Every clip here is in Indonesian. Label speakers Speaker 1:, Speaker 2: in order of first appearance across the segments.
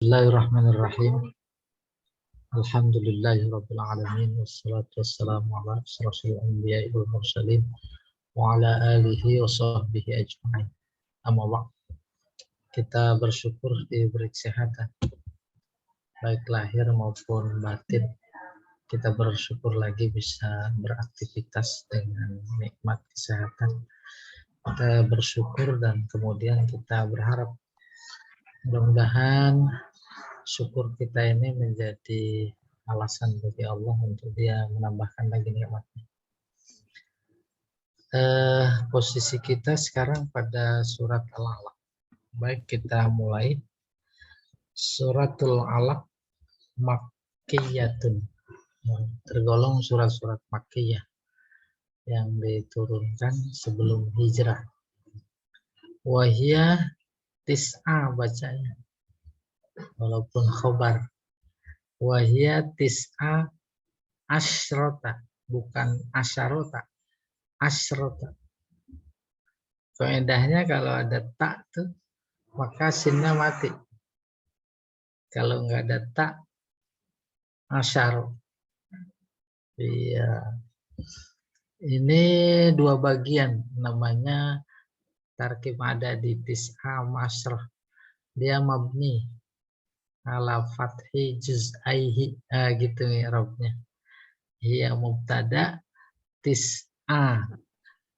Speaker 1: Bismillahirrahmanirrahim. Alhamdulillahirabbil alamin wassalatu wassalamu ala asyrofil anbiya'i wal mursalin wa ala alihi wa sahbihi ajma'in. Amma ba'd. Kita bersyukur diberi kesehatan baik lahir maupun batin. Kita bersyukur lagi bisa beraktivitas dengan nikmat kesehatan. Kita bersyukur dan kemudian kita berharap mudah-mudahan syukur kita ini menjadi alasan bagi Allah untuk Dia menambahkan lagi nikmatnya. Posisi kita sekarang pada surat Al-Alaq. Baik, kita mulai. Suratul Alaq Makkiyatun, tergolong surat-surat Makkiyah yang diturunkan sebelum hijrah. Wahia tis'a bacanya, walaupun khobar. Wahia tis'a asyrota, bukan asyarota, asyrota. Faedahnya kalau ada tak tuh maka sinnya mati. Kalau nggak ada tak, asyar. Iya. Ini dua bagian, namanya tarkib ada di tis'a masrah. Dia mabni ala fathi juz'aihi, gitu ya Rabbnya. Hiya mubtada, tis'a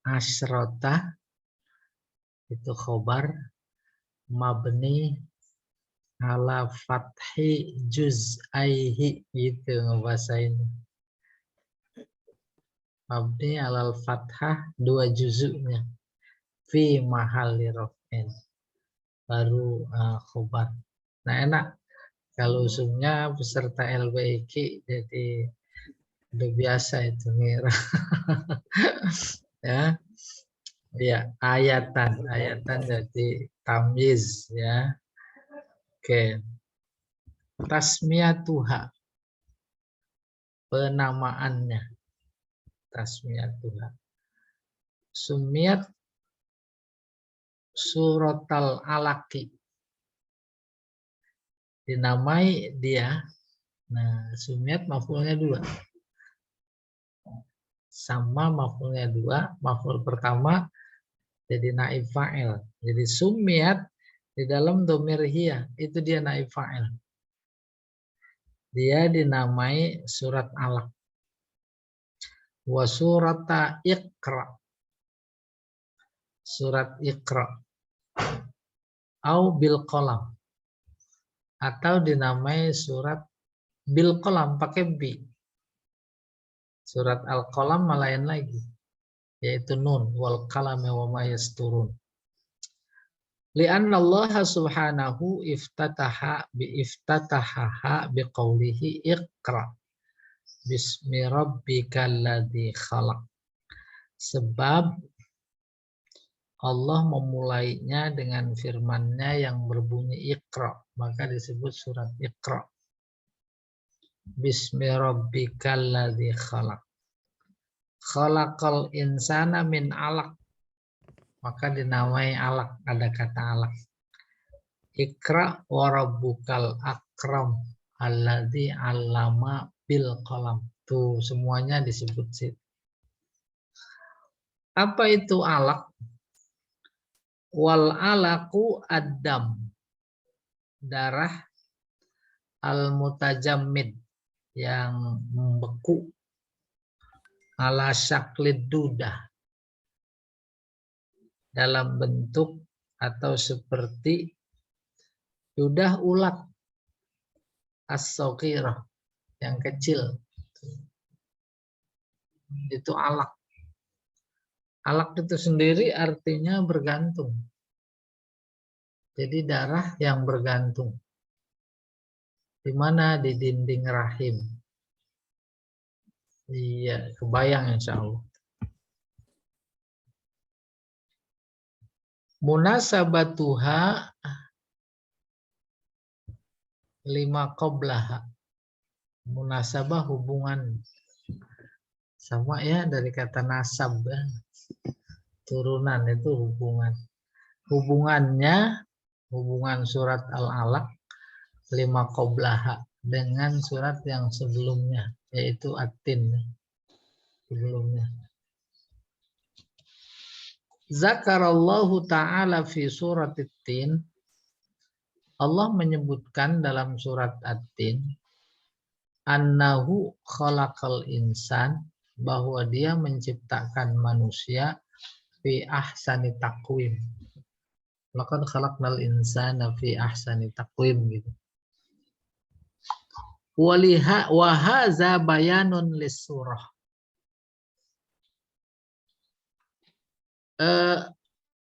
Speaker 1: asyrota itu khobar, mabni ala fathi juz'aihi, gitu ngebahasain. Mabni alal fathah, dua juzuknya, fi mahalli raf'in, baru khobar. Nah, enak kalau usumnya peserta LBIQ, jadi udah biasa itu ngira. Ya, ya, ayatan jadi tamyiz ya. Oke. Tasmiyatuha, penamaannya. Tasmiyatuha. Sumiyat suratal alaqi, dinamai dia. Nah, sumiyat maf'ulnya dua. Sama maf'ulnya dua, maf'ul pertama jadi naib fa'il. Jadi sumiyat di dalam dhamir hiya, itu dia naib fa'il. Dia dinamai surat Alaq. Wa surata Iqra, surat Iqra. Au bil qalam, atau dinamai surat bil qalam pakai bi. Surat Al-Qalam lain lagi, yaitu nun wal qalami wa ma yasturun. Li'anna Allah subhanahu iftataha biqaulihi Iqra bismi rabbikal ladzi khalaq. Sebab Allah memulainya dengan firman-Nya yang berbunyi Iqra, maka disebut surat Iqra. Bismi rabbikal ladzi khalaq. Khalaqal insana min alaq, maka dinamai alaq, ada kata alaq. Iqra wa rabbukal akram alladzi 'allama bil qalam. Tuh semuanya disebut situ. Apa itu alaq? Wal alaqu ad-dam, darah, al mutajammid, yang membeku, ala syaklid dudah, dalam bentuk atau seperti dudah ulat, as-saghirah, yang kecil. Itu alaq. Alaq itu sendiri artinya bergantung. Jadi darah yang bergantung. Di mana? Di dinding rahim. Iya, kebayang insya Allah. Munasabatuha lima qablaha. Munasabah hubungan. Sama ya dari kata nasab. Turunan itu hubungan. Hubungannya, hubungan surat Al-Alaq lima qoblaha dengan surat yang sebelumnya, yaitu At-Tin sebelumnya. Zakarallahu ta'ala fi surat At-Tin, Allah menyebutkan dalam surat At-Tin, annahu khalaqal insan, bahwa dia menciptakan manusia fi ahsani taqwim. Laqad khalaqnal insana fi ahsani taqwim gitu. Wa hadza bayanun lis-surah.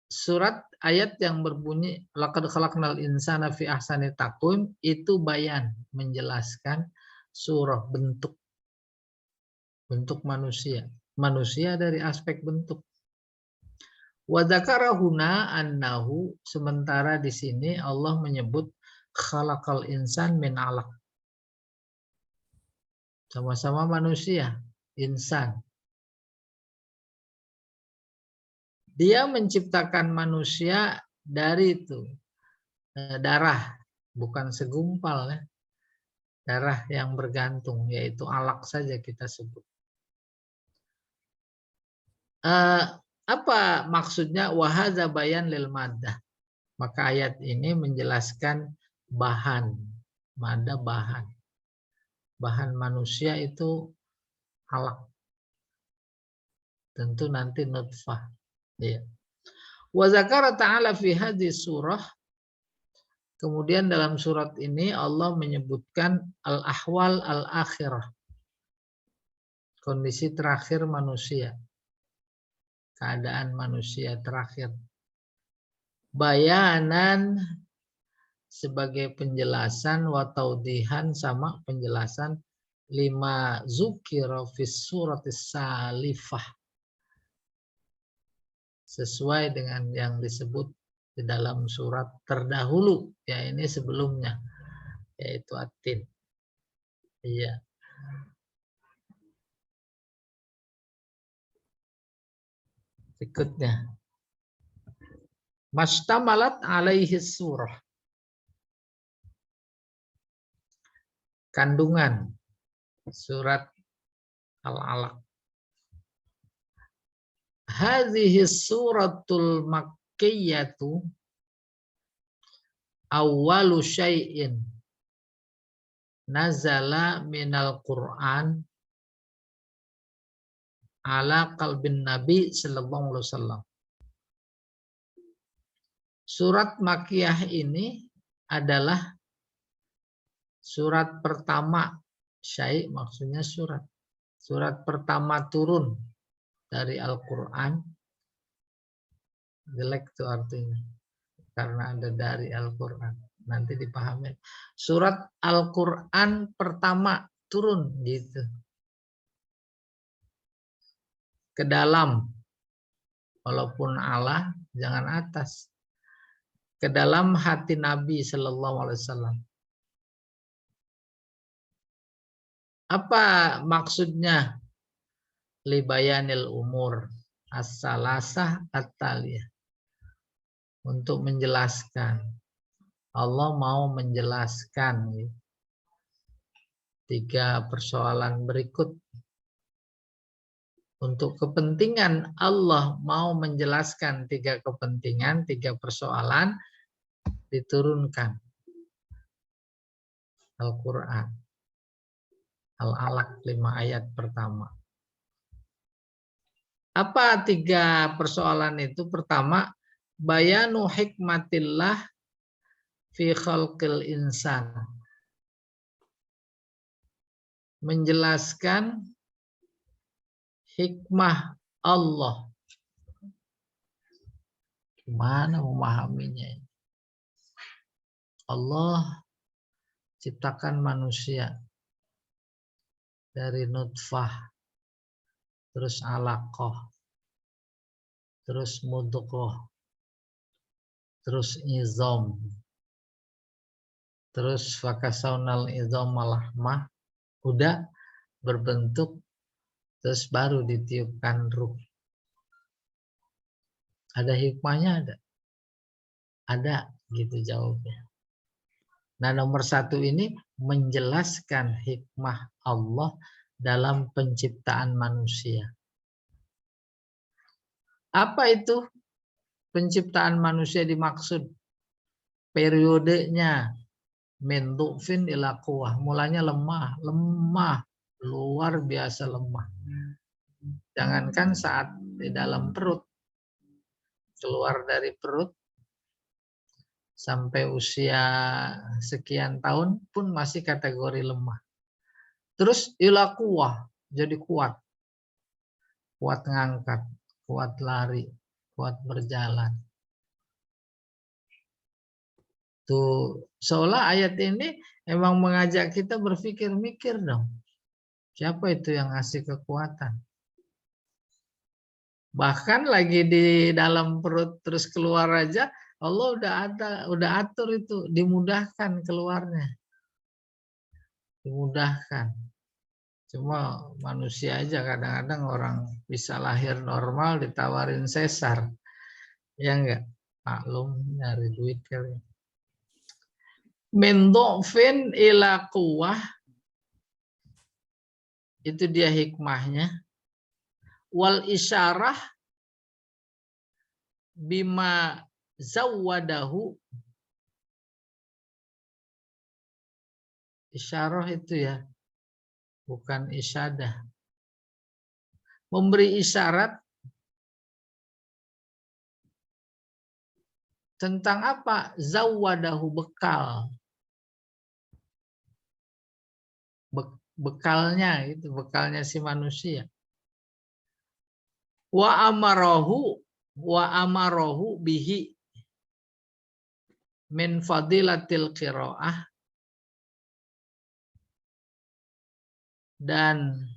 Speaker 1: Surat ayat yang berbunyi laqad khalaqnal insana fi ahsani taqwim itu bayan, menjelaskan surah bentuk manusia. Manusia dari aspek bentuk. Wa dzakara huna annahu, sementara di sini Allah menyebut khalaqal insan min 'alaq. Sama-sama manusia, insan. Dia menciptakan manusia dari itu darah, bukan segumpal ya. Darah yang bergantung, yaitu alaq saja kita sebut. Apa maksudnya wahadza bayan lil maddah? Maka ayat ini menjelaskan bahan, maddah bahan. Bahan manusia itu alaq. Tentu nanti nutfah. Ya. Wa zakara ta'ala fi hadhihi surah, kemudian dalam surat ini Allah menyebutkan al-ahwal al-akhirah. Kondisi terakhir manusia. Keadaan manusia terakhir. Bayanan sebagai penjelasan wa taudihan, sama penjelasan lima zukira fis suratis salifah, sesuai dengan yang disebut di dalam surat terdahulu, ya ini sebelumnya, yaitu At-Tin. Iya. Berikutnya, mastamalat alaihi surah. Kandungan surat Al-Alaq. Hadhihi suratul makkiyatu awwalu syai'in nazala minal Qur'an ala qalbin Nabi sallallahu alaihi wasallam. Surat Makkiyah ini adalah surat pertama, syai' maksudnya surat. Surat pertama turun dari Al-Qur'an. Jelek itu artinya. Karena ada dari Al-Qur'an. Nanti dipahami. Surat Al-Qur'an pertama turun gitu. Ke dalam. Walaupun Allah, jangan atas. Ke dalam hati Nabi sallallahu alaihi wasallam. Apa maksudnya? Libayanil umur as-salasah at-taliyah. Untuk menjelaskan. Allah mau menjelaskan 3 persoalan berikut. Untuk kepentingan Allah mau menjelaskan 3 kepentingan, 3 persoalan, diturunkan Al-Quran. Al-Alaq 5 ayat pertama. Apa 3 persoalan itu? Pertama, bayanu hikmatillah fi khalqil insan. Menjelaskan hikmah Allah. Gimana memahaminya? Allah ciptakan manusia dari nutfah, terus alaqah, terus mudghah, terus izam, terus fakasaunal izam lahmah, udah berbentuk, terus baru ditiupkan ruh. Ada hikmahnya? Ada gitu jawabnya. Nah, nomor satu ini menjelaskan hikmah Allah dalam penciptaan manusia. Apa itu penciptaan manusia dimaksud? Periodenya min du'fin ila quwwah. Mulanya lemah, luar biasa lemah. Jangankan saat di dalam perut, keluar dari perut sampai usia sekian tahun pun masih kategori lemah. Terus ila quwwah, jadi kuat. Kuat ngangkat, kuat lari, kuat berjalan. Tuh, seolah ayat ini emang mengajak kita berpikir-mikir dong. Siapa itu yang ngasih kekuatan? Bahkan lagi di dalam perut terus keluar aja, Allah udah atur itu, dimudahkan keluarnya. Dimudahkan. Cuma manusia aja kadang-kadang orang bisa lahir normal ditawarin sesar. Ya enggak? Maklum nyari duit kali. Min dhofin ila quwwah, itu dia hikmahnya. Wal isyarah bima zawwadahu, isyarah itu ya, bukan isyadah. Memberi isyarat tentang apa? Zawwadahu, bekal. Bekalnya itu, bekalnya si manusia. Wa amarahu bihi min fadilatil qiraah, dan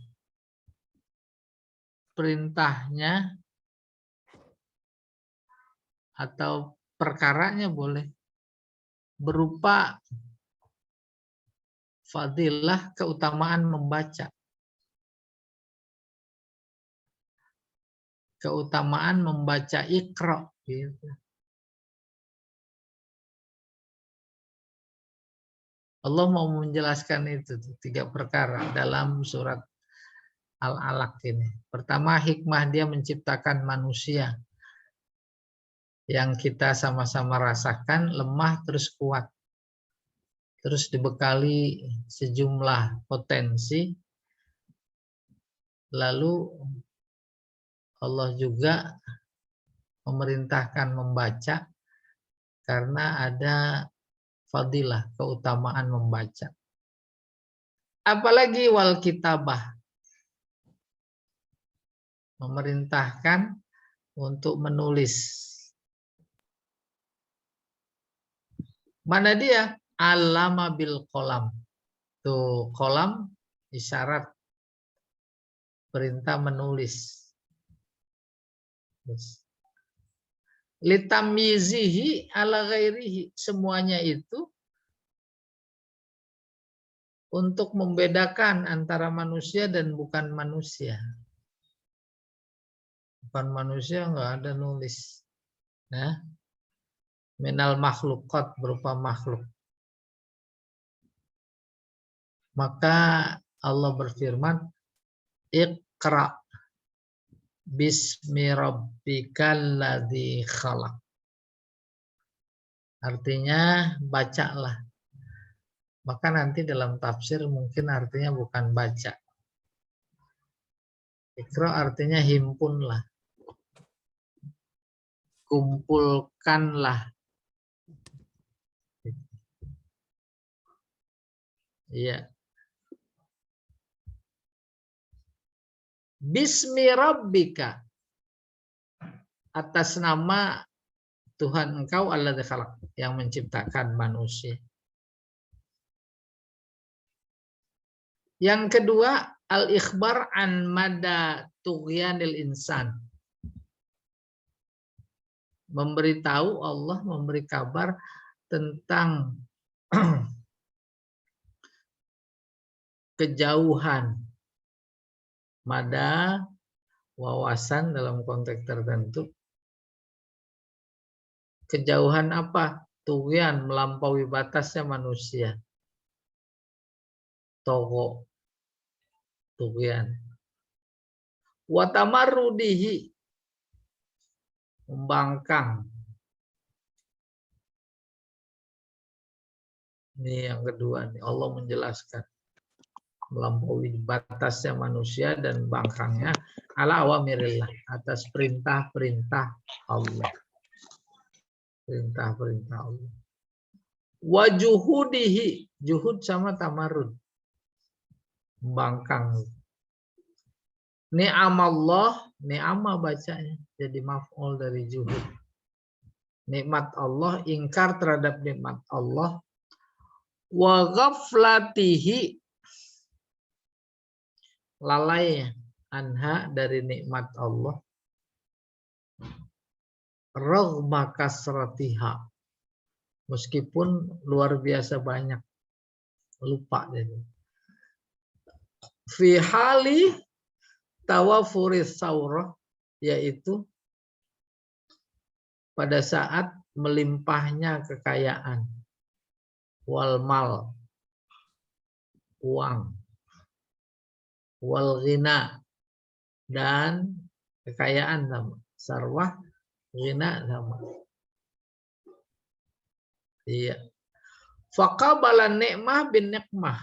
Speaker 1: perintahnya atau perkaranya boleh berupa fadilah, keutamaan membaca. Keutamaan membaca Iqra gitu. Allah mau menjelaskan itu 3 perkara dalam surat Al-Alaq ini. Pertama, hikmah dia menciptakan manusia yang kita sama-sama rasakan lemah terus kuat. Terus dibekali sejumlah potensi. Lalu Allah juga memerintahkan membaca karena ada fadilah, keutamaan membaca. Apalagi wal kitabah, memerintahkan untuk menulis. Mana dia? Allama bil qalam. Tuh, qalam isyarat perintah menulis. Litamyizihi ala ghairihi, semuanya itu untuk membedakan antara manusia dan bukan manusia. Bukan manusia nggak ada nulis. Nah, minal makhlukat, berupa makhluk. Maka Allah berfirman, Iqra bismi rabbikal ladzi khalaq. Artinya bacalah. Maka nanti dalam tafsir mungkin artinya bukan baca. Iqra artinya himpunlah. Kumpulkanlah. Iya. Bismi rabbika, atas nama Tuhan engkau alladzi khalaq, yang menciptakan manusia. Yang kedua, al-ikhbar an mada tughyanil insan. Memberitahu, Allah memberi kabar tentang kejauhan, mada wawasan dalam konteks tertentu. Kejauhan apa? Tughyan, melampaui batasnya manusia. Togo, tughyan. Wa tamarrudihi, membangkang. Ini yang kedua nih, Allah menjelaskan melampaui batasnya manusia dan bangkangnya ala awamirillah, atas perintah-perintah Allah. Perintah-perintah Allah. Wa juhudihi, juhud sama tamarrud, membangkang. Ni'amallah, ni'amah bacanya, jadi maf'ul dari juhud. Nikmat Allah, ingkar terhadap nikmat Allah. Wa ghaflatihi, lalai anha dari nikmat Allah. Raghma kasratiha, meskipun luar biasa banyak, lupa jadi. Fi hali tawafuris saurah, yaitu pada saat melimpahnya kekayaan. Wal mal, uang. Wal ghina, dan kekayaan sama. Sarwah, ghina sama. Iya. Faqabala ni'mah bin nikmah.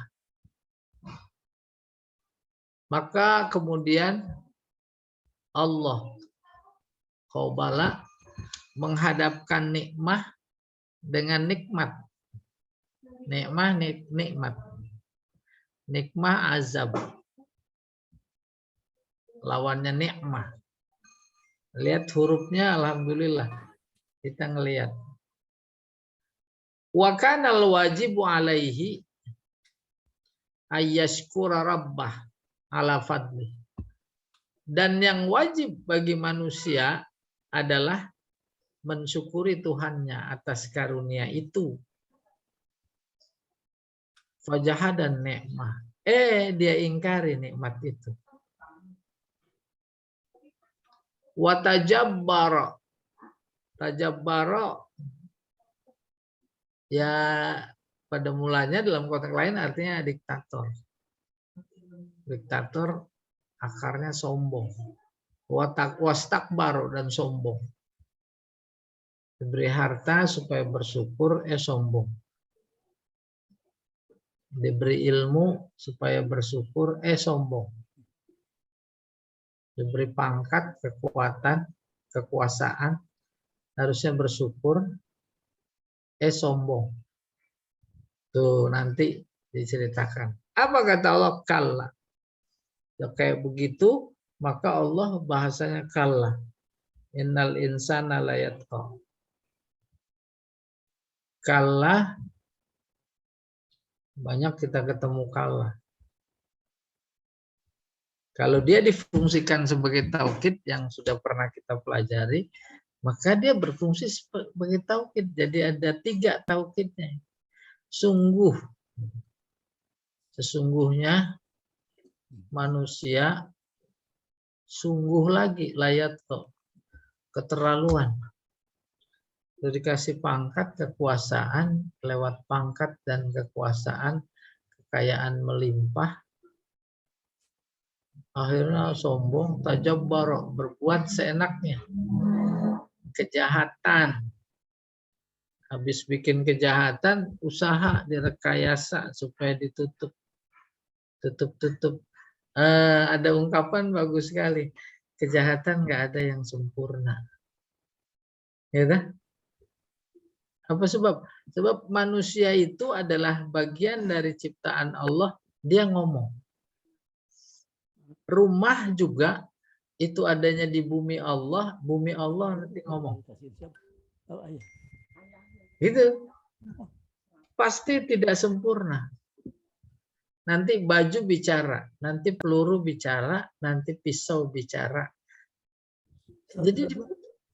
Speaker 1: Maka kemudian Allah qabala, menghadapkan nikmah dengan nikmat. Nikmah, nikmat. Nikmah azab. Lawannya nikmah. Lihat hurufnya, alhamdulillah. Kita ngelihat. Wa kanal wajibu alaihi ayyashkura rabbah ala fadli. Dan yang wajib bagi manusia adalah mensyukuri Tuhannya atas karunia itu. Fajahadan nikmah. Dia ingkari nikmat itu. Wa tajabbara. Tajabbara, ya pada mulanya dalam konteks lain artinya diktator. Diktator akarnya sombong. Wastakbaru, dan sombong. Diberi harta supaya bersyukur, sombong. Diberi ilmu supaya bersyukur, sombong. Diberi pangkat, kekuatan, kekuasaan, harusnya bersyukur, sombong. Tuh nanti diceritakan. Apa kata Allah? Kalla. Ya kayak begitu, maka Allah bahasanya kalla. Innal insana la yatqa. Kalla, banyak kita ketemu kalla. Kalau dia difungsikan sebagai taukid yang sudah pernah kita pelajari, maka dia berfungsi sebagai taukid. Jadi ada 3 taukidnya. Sungguh, sesungguhnya manusia, sungguh lagi layat kok, keterlaluan. Sudah dikasih pangkat, kekuasaan, lewat pangkat dan kekuasaan, kekayaan melimpah, akhirnya sombong, tajabbar, berbuat seenaknya. Kejahatan. Habis bikin kejahatan, usaha direkayasa supaya ditutup. Tutup. Ada ungkapan bagus sekali. Kejahatan nggak ada yang sempurna. Ya kan? Apa sebab? Sebab manusia itu adalah bagian dari ciptaan Allah. Dia ngomong. Rumah juga itu adanya di bumi Allah nanti ngomong. Gitu. Pasti tidak sempurna. Nanti baju bicara, nanti peluru bicara, nanti pisau bicara. Jadi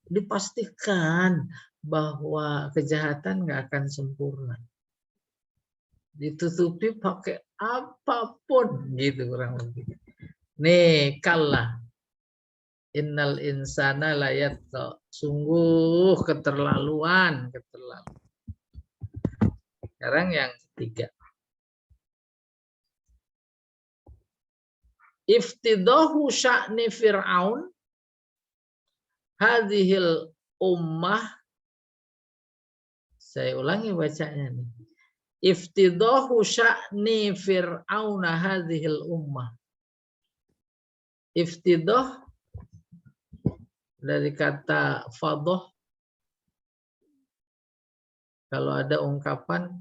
Speaker 1: dipastikan bahwa kejahatan nggak akan sempurna. Ditutupi pakai apapun gitu kurang lebih. Nih, kalla. Innal insana la yatqa. Sungguh keterlaluan. Sekarang yang ketiga. Iftidahu sya'ni Fir'aun hadhil ummah. Saya ulangi bacanya nih. Iftidahu sya'ni Fir'aun hadhil ummah. Iftidah dari kata fadoh. Kalau ada ungkapan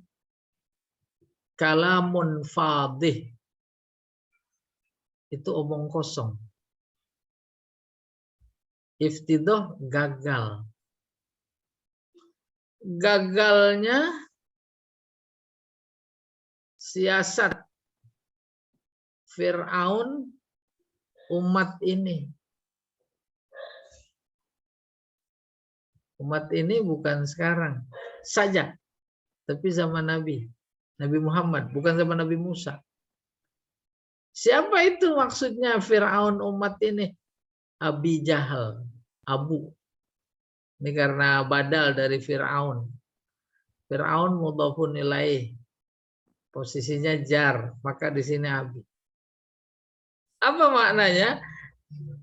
Speaker 1: kalamun fadih, itu omong kosong. Iftidah gagal. Gagalnya siasat Fir'aun umat ini. Umat ini bukan sekarang saja, tapi zaman Nabi Muhammad, bukan zaman Nabi Musa. Siapa itu maksudnya Fir'aun umat ini? Abi Jahal, Abu. Ini karena badal dari Fir'aun. Fir'aun mudhafun ilaih. Posisinya jar, maka di sini Abi. Apa maknanya?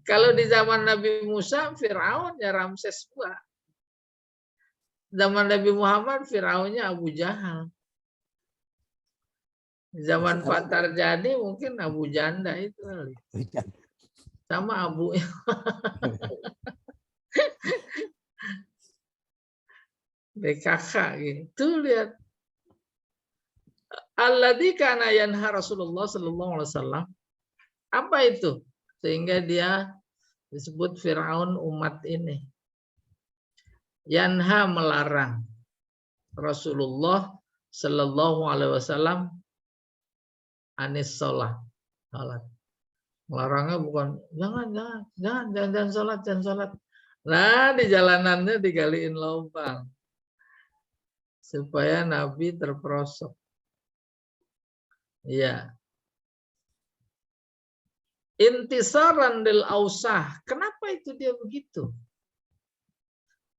Speaker 1: Kalau di zaman Nabi Musa, Fir'aun ya Ramses II. Zaman Nabi Muhammad, Fir'aunnya Abu Jahal. Zaman Pak Tarjani mungkin Abu Janda itu kali. Sama Abu. BKK gitu. Lihat. Alladzi kana yanha Rasulullah sallallahu alaihi wasallam. Apa itu? Sehingga dia disebut Fir'aun umat ini. Yanha melarang Rasulullah sallallahu alaihi wasallam anis sholat. Melarangnya bukan jangan sholat. Nah, di jalanannya digaliin lubang supaya Nabi terperosok. Iya. Intisaran lil ausah. Kenapa itu dia begitu?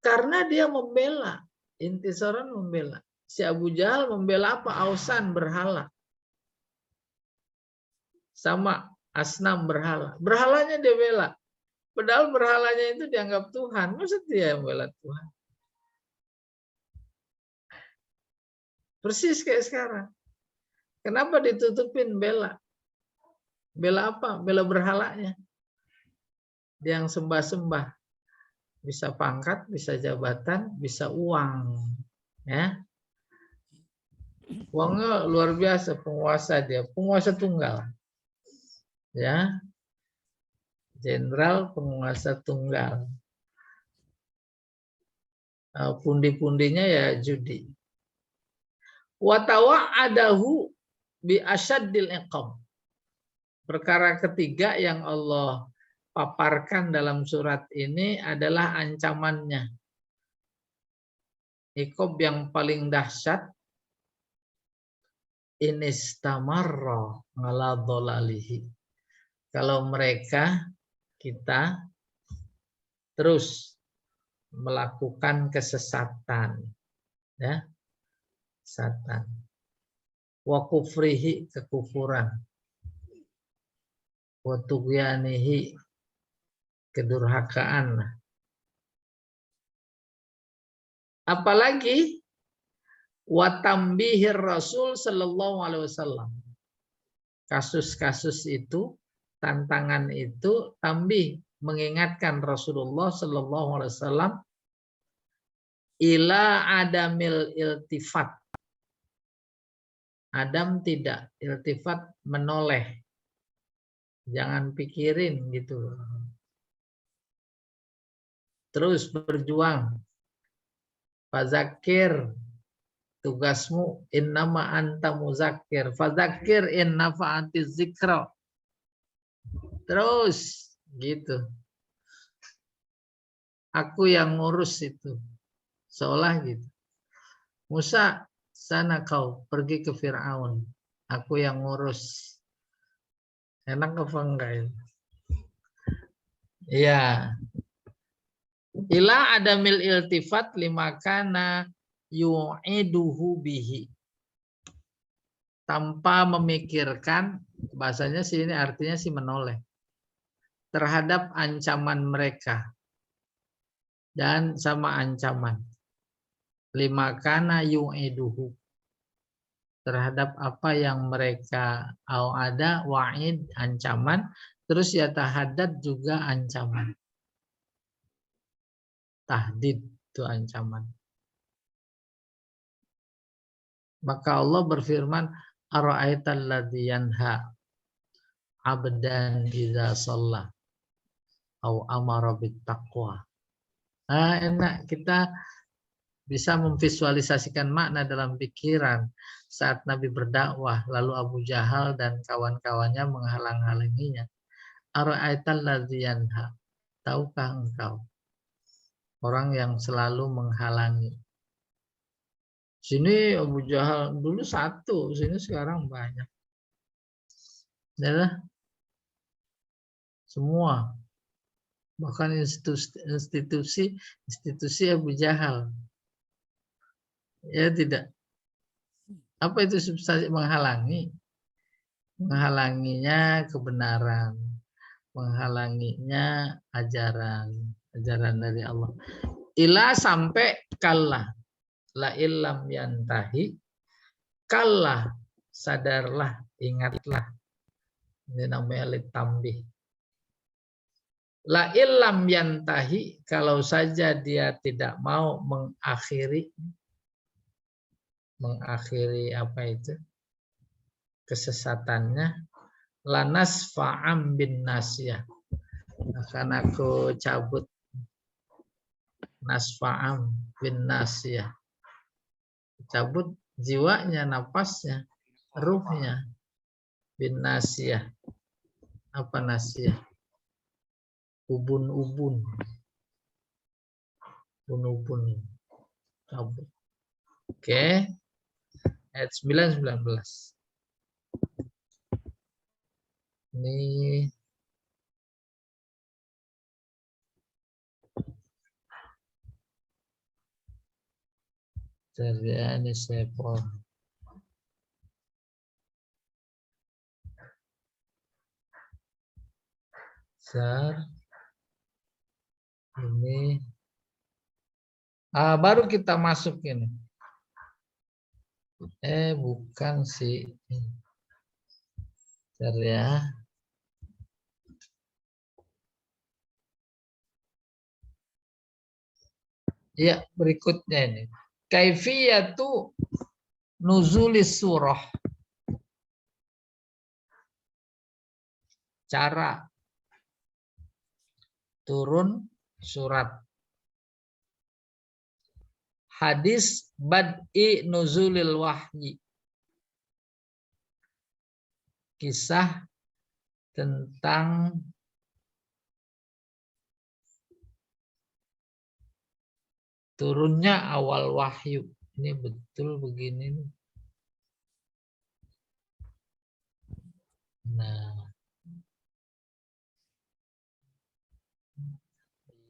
Speaker 1: Karena dia membela. Intisaran membela. Si Abu Jahal membela apa? Ausan, berhala. Sama asnam, berhala. Berhalanya dia bela. Padahal berhalanya itu dianggap Tuhan. Maksud dia yang bela Tuhan? Persis kayak sekarang. Kenapa ditutupin bela? Bela apa? Bela berhalanya. Dia yang sembah-sembah. Bisa pangkat, bisa jabatan, bisa uang. Ya. Uangnya luar biasa, penguasa dia. Penguasa tunggal. Ya. Jenderal penguasa tunggal. Pundi-pundinya ya judi. Wa tawa'adahu bi asyaddil iqam. Perkara ketiga yang Allah paparkan dalam surat ini adalah ancamannya. Iqab yang paling dahsyat, inistamarra ala dhalalihi. Kalau mereka, kita terus melakukan kesesatan, ya, kesesatan, wa kufrihi, kekufuran, wa tughyanihi, kedurhakaan. Apalagi wa tambihir Rasul sallallahu alaihi wasallam. Kasus-kasus itu, tantangan itu, tambih, mengingatkan Rasulullah sallallahu alaihi wasallam ila adamil iltifat. Adam tidak, iltifat menoleh. Jangan pikirin gitu. Terus berjuang. Fadzakir, tugasmu innama anta muzakkir. Fadzakir in nafa'atiz zikra. Terus gitu. Aku yang ngurus itu. Seolah gitu. Musa, sana kau pergi ke Fir'aun. Aku yang ngurus. Enak apa enggak itu? Iya. Ila adamil iltifat lima kana yu'iduhu bihi. tanpa memikirkan, bahasanya sih ini artinya sih menoleh terhadap ancaman mereka dan sama ancaman. Lima kana yu'iduhu, terhadap apa yang mereka ada wa'id ancaman, terus ya tahaddad juga ancaman. Tahdid itu ancaman. Maka Allah berfirman, ara'aital ladzi yanha 'abdan idza shalla au amara bittaqwa. Nah, enak kita bisa memvisualisasikan makna dalam pikiran saat Nabi berdakwah, lalu Abu Jahal dan kawan-kawannya menghalang-halanginya. Ara'aital ladzi yanha, tahukah engkau orang yang selalu menghalangi? Sini Abu Jahal dulu satu, sini sekarang banyak. Adalah semua, bahkan institusi Abu Jahal. Ya tidak. Apa itu substansi menghalangi? Menghalanginya kebenaran, menghalanginya ajaran dari Allah. Ila sampai kalah, la illam yantahi, kalah, sadarlah, ingatlah. Ini namanya litambih. La illam yantahi, kalau saja dia tidak mau mengakhiri apa itu? Kesesatannya, lanas fa'am bin nasiyah, akan aku cabut nasfa'am bin nasiyah, cabut jiwanya, napasnya, ruhnya, bin nasiyah. Apa nasiyah? Ubun-ubun cabut. Oke. Ayat 9-19. Ini terjadi sepol. Ini baru kita masuk ini. Bukan sih. Bentar ya. Ya, berikutnya ini. Kaifiyatu nuzulis surah. Cara turun surat. Hadis bad'i nuzulil wahyi. Kisah tentang turunnya awal wahyu. Ini betul begini. Nah.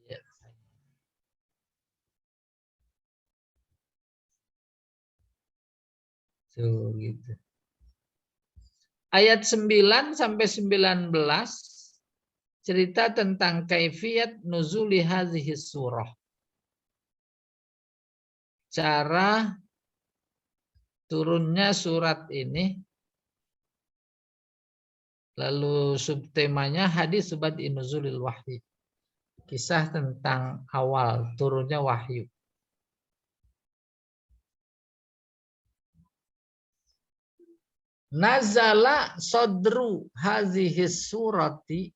Speaker 1: Ya. Tuh gitu. Ayat 9 sampai 19 cerita tentang kaifiyat nuzuli hadhihi surah. Cara turunnya surat ini. Lalu subtemanya hadis bad'i nuzulil wahyi. Kisah tentang awal turunnya wahyu. Nazala sodru hadhihi surati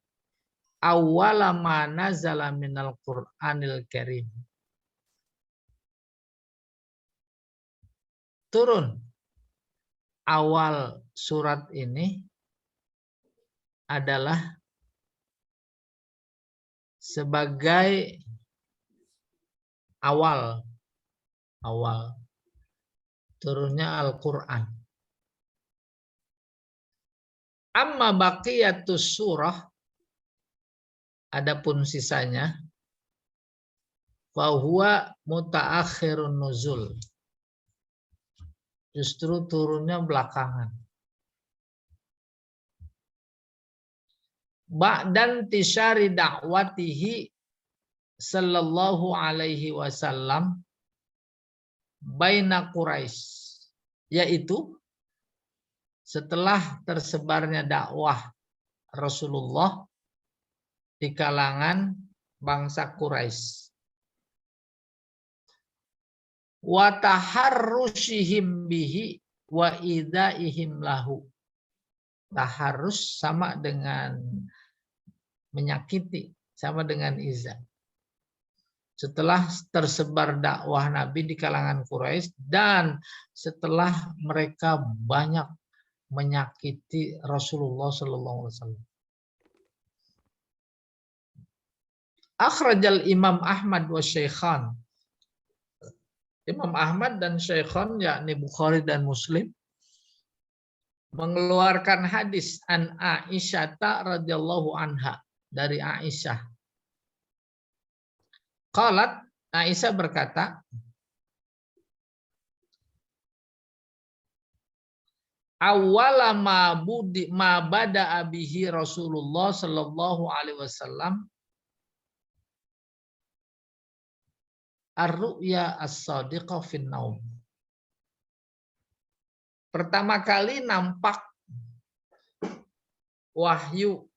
Speaker 1: awwala ma nazala minal Qur'anil Karim. Turun awal surat ini adalah sebagai awal turunnya Al-Qur'an. Amma baqiyatus surah, adapun sisanya, fahuwa mutaakhirun nuzul. Justru turunnya belakangan. ba'dan tisyari da'watihi sallallahu alaihi wasallam baina Quraisy, yaitu setelah tersebarnya dakwah Rasulullah di kalangan bangsa Quraisy. Wa taharrushihim bihi wa idaihim lahu. Taharrus sama dengan menyakiti, sama dengan iza. Setelah tersebar dakwah Nabi di kalangan Quraisy dan setelah mereka banyak menyakiti Rasulullah sallallahu alaihi wasallam. Akhrajal Imam Ahmad wa Syaikhan. Imam Ahmad dan Syaikhan yakni Bukhari dan Muslim mengeluarkan hadis an Aisyah radhiyallahu anha, dari Aisyah. Qalat, Aisyah berkata, awwala ma bada bihi Rasulullah sallallahu alaihi wasallam ar-ru'ya as-sadiqah fin naum. Pertama kali nampak wahyu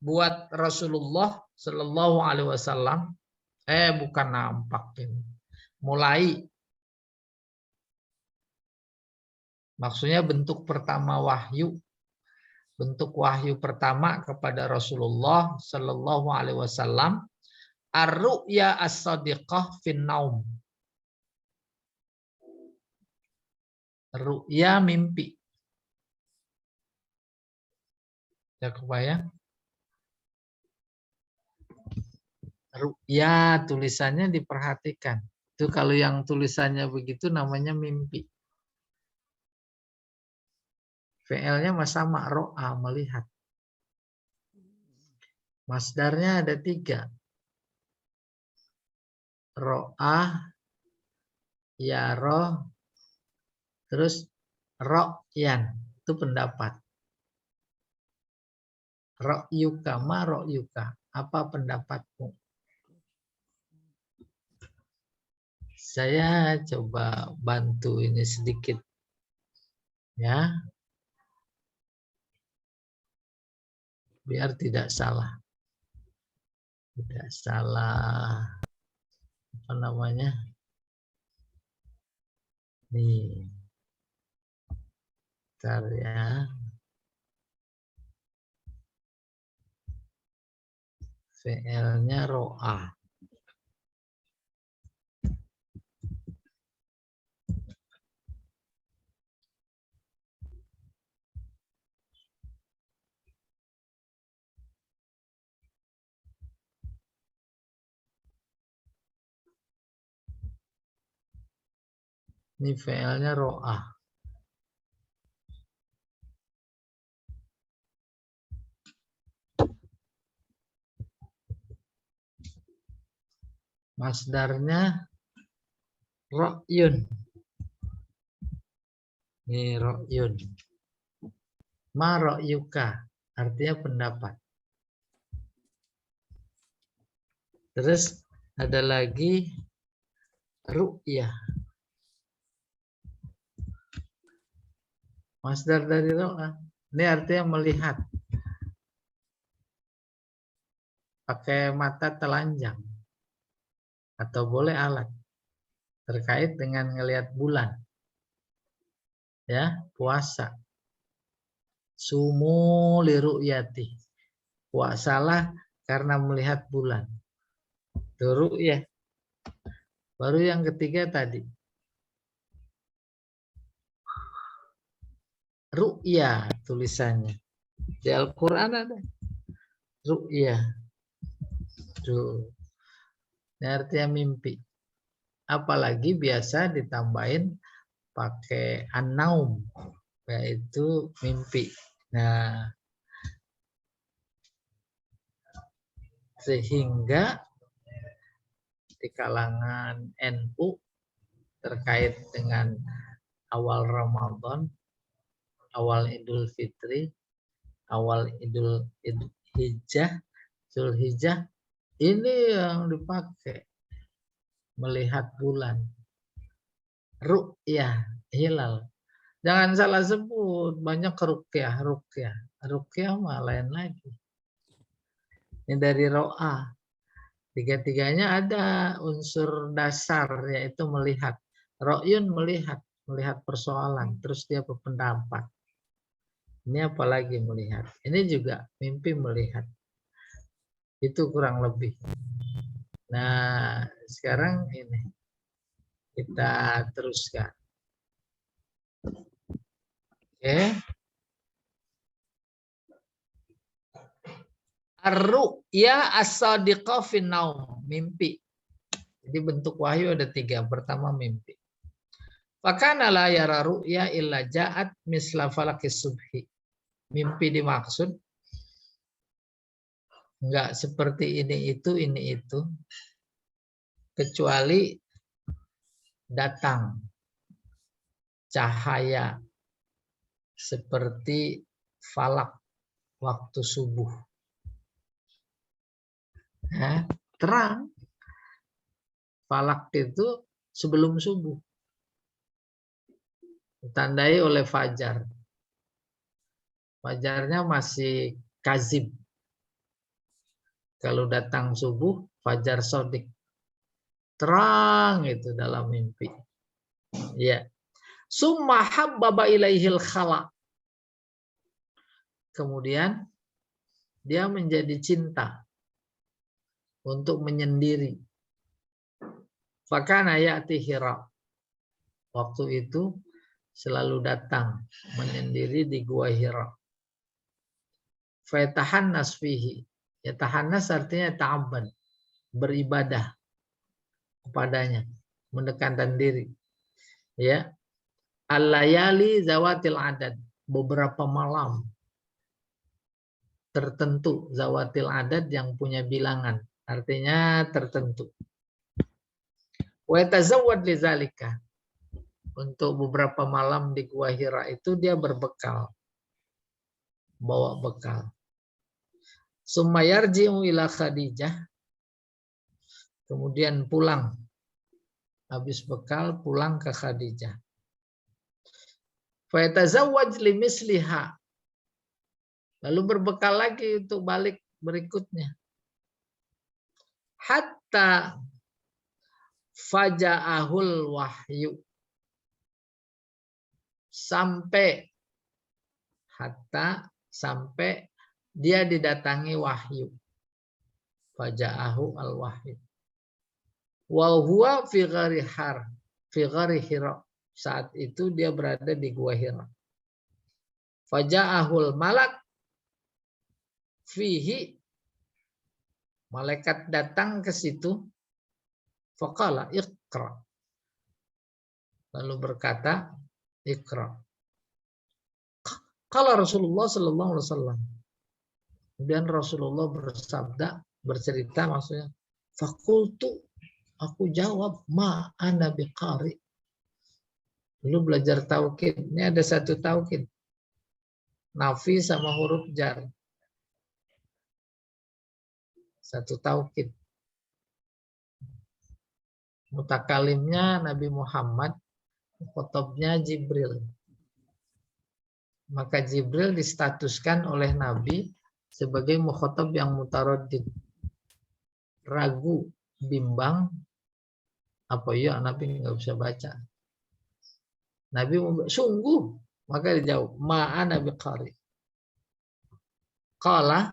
Speaker 1: buat Rasulullah sallallahu alaihi wasallam, bukan nampak ini. Mulai. Maksudnya bentuk pertama wahyu. Bentuk wahyu pertama kepada Rasulullah sallallahu alaihi wasallam ar-ru'ya as-sadiqah fin naum. Ru'ya mimpi. Ya kebayang? Ru'ya tulisannya diperhatikan. Itu kalau yang tulisannya begitu namanya mimpi. Fi'ilnya sama, ro'a, melihat. Masdarnya ada 3. Ro'a, yaro, terus ro'yan. Itu pendapat. Ro'yuka, ma ro'yuka. Apa pendapatmu? Saya coba bantu ini sedikit. Ya. Biar tidak salah. Tidak salah. Apa namanya? Nih. Bentar ya. VL-nya ro'a. Ini VL-nya ro'ah. Masdarnya ro'yun. Ini ro'yun. Ma ro'yuka. Artinya pendapat. Terus ada lagi ru'yah. Masdar dari ro'ah. Ini artinya melihat. Pakai mata telanjang. Atau boleh alat. Terkait dengan ngelihat bulan. Ya, puasa. Sumu li ru'yati. Puasalah karena melihat bulan. Itu ru'yah. Baru yang ketiga tadi. Ru'ya tulisannya. Di Al-Quran ada. Ru'ya. Ini artinya mimpi. Apalagi biasa ditambahin pakai an-naum. Yaitu mimpi. Nah. Sehingga di kalangan NU terkait dengan awal Ramadan, awal Idul Fitri, awal Hijjah, Zulhijjah, ini yang dipakai melihat bulan. Ru'yah, hilal. Jangan salah sebut, banyak ruqyah. Ruqyah mah lain lagi. Ini dari ro'a. Tiga-tiganya ada unsur dasar, yaitu melihat. Ro'yun melihat persoalan, terus dia berpendapat. Ini apalagi melihat. Ini juga mimpi melihat. Itu kurang lebih. Nah, sekarang ini kita teruskan. Oke. Ar-ru'ya as-sadiqah fin naum, mimpi. Jadi bentuk wahyu ada 3. Pertama mimpi. Fakana la yara ru'ya illa ja'at misla falakis subhi. Mimpi dimaksud enggak seperti ini itu kecuali datang cahaya seperti falak waktu subuh. Terang. Falak itu sebelum subuh. Ditandai oleh fajar. Fajarnya masih kazib. Kalau datang subuh, fajar sodik. Terang itu dalam mimpi. Ya. Summa habbaba ilaihil khala. Kemudian dia menjadi cinta untuk menyendiri. Fakana ya'ti Hira. Waktu itu selalu datang menyendiri di gua Hira. Fatahannas fihi. Ya tahannas artinya ta'abbad, beribadah kepadanya, mendekatkan diri. Ya. Al-layali zawatil adad, beberapa malam tertentu, zawatil adad yang punya bilangan, artinya tertentu. Wa tazawwad lidzalika. Untuk beberapa malam di Gua Hira itu dia berbekal. Bawa bekal. Summa yarji'u ila Khadijah. Kemudian pulang. Habis bekal pulang ke Khadijah. Fa yatazawwaj limisliha. Lalu berbekal lagi untuk balik berikutnya. Hatta faja'ahul wahyu. Sampai dia didatangi wahyu. Faja'ahu al-wahyu. Wa huwa fi ghari Hira. Saat itu dia berada di Gua Hira. Faja'ahul malak fihi. Malaikat datang ke situ. Faqala iqra. Lalu berkata, iqra. Kalau Rasulullah sallallahu alaihi wasallam. Kemudian Rasulullah bersabda, bercerita maksudnya, fakultu, aku jawab, ma ana biqari. Dulu belajar taukid. Ini ada satu taukid. Nafi sama huruf jar. Satu taukid. Mutakalimnya Nabi Muhammad, khotobnya Jibril. Maka Jibril distatuskan oleh Nabi sebagai mukhotob yang mutaraddid. Ragu, bimbang, apa ya Nabi nggak bisa baca. Nabi sungguh, maka dijawab, ma'ana biqari. Qala,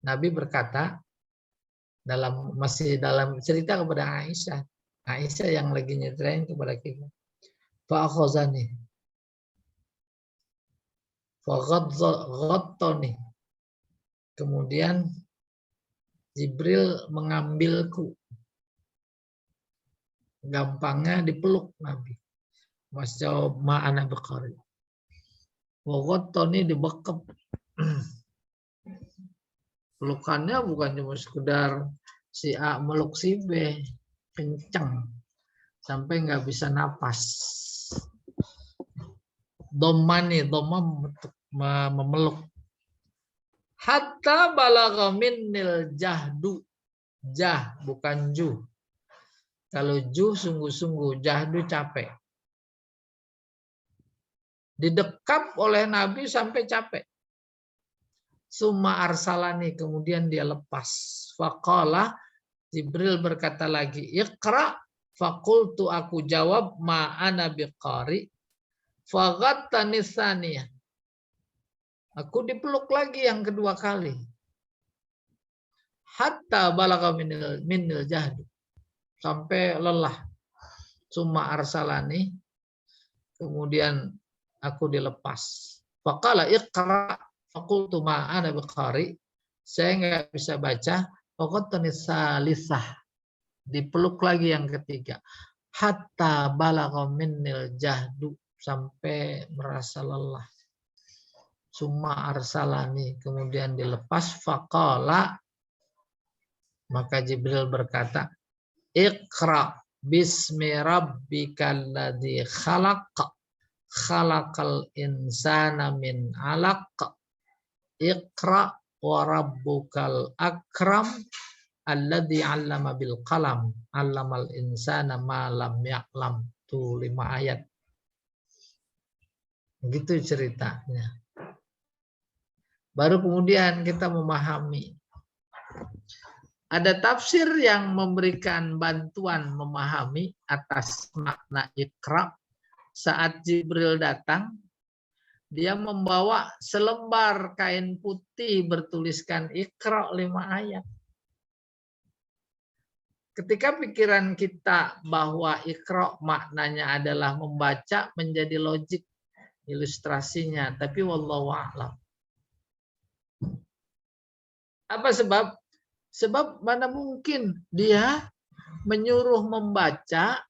Speaker 1: Nabi berkata, masih dalam cerita kepada Aisyah. Aisyah yang lagi nyeritain kepada kita. Fa'akhazani. Faghattani. Kemudian Jibril mengambilku. Gampangnya dipeluk Nabi. Mas jawab ma'ana biqari. Faghattani dibekep. Pelukannya bukan cuma sekedar si A meluk si B. Kencang. Sampai nggak bisa napas. Domani, memeluk. Hatta balagha minnil jahdu. Jah bukan ju. Kalau ju sungguh-sungguh, jahdu capek. Didekap oleh Nabi sampai capek. Summa arsalani, kemudian dia lepas. Faqala, Jibril berkata lagi, Iqra. Fakultu, aku jawab, ma'ana biqari. Faghattani tsaniyah. Aku dipeluk lagi yang kedua kali. Hatta balagha minil jahdu. Sampai lelah. Summa arsalani. Kemudian aku dilepas. Faqala iqra. Fakultu ma'ana biqari. Saya nggak bisa baca. Faghattani tsalisah. Dipeluk lagi yang ketiga. Hatta balagha minnil jahdu. Sampai merasa lelah. Summa arsalani. Kemudian dilepas. Faqala. Maka Jibril berkata, Iqra bismi rabbikal ladzi khalaq. Khalaqal insana min 'alaq. Iqra wa rabbukal akram. Alladzi 'allama bil qalam, 'allamal insana ma lam ya'lam. Tuh 5 ayat. Begitu ceritanya. Baru kemudian kita memahami. Ada tafsir yang memberikan bantuan memahami atas makna Iqra. Saat Jibril datang, dia membawa selembar kain putih bertuliskan Iqra 5 ayat. Ketika pikiran kita bahwa Iqra maknanya adalah membaca, menjadi logik ilustrasinya, tapi wallahu a'lam. Apa sebab? Sebab mana mungkin dia menyuruh membaca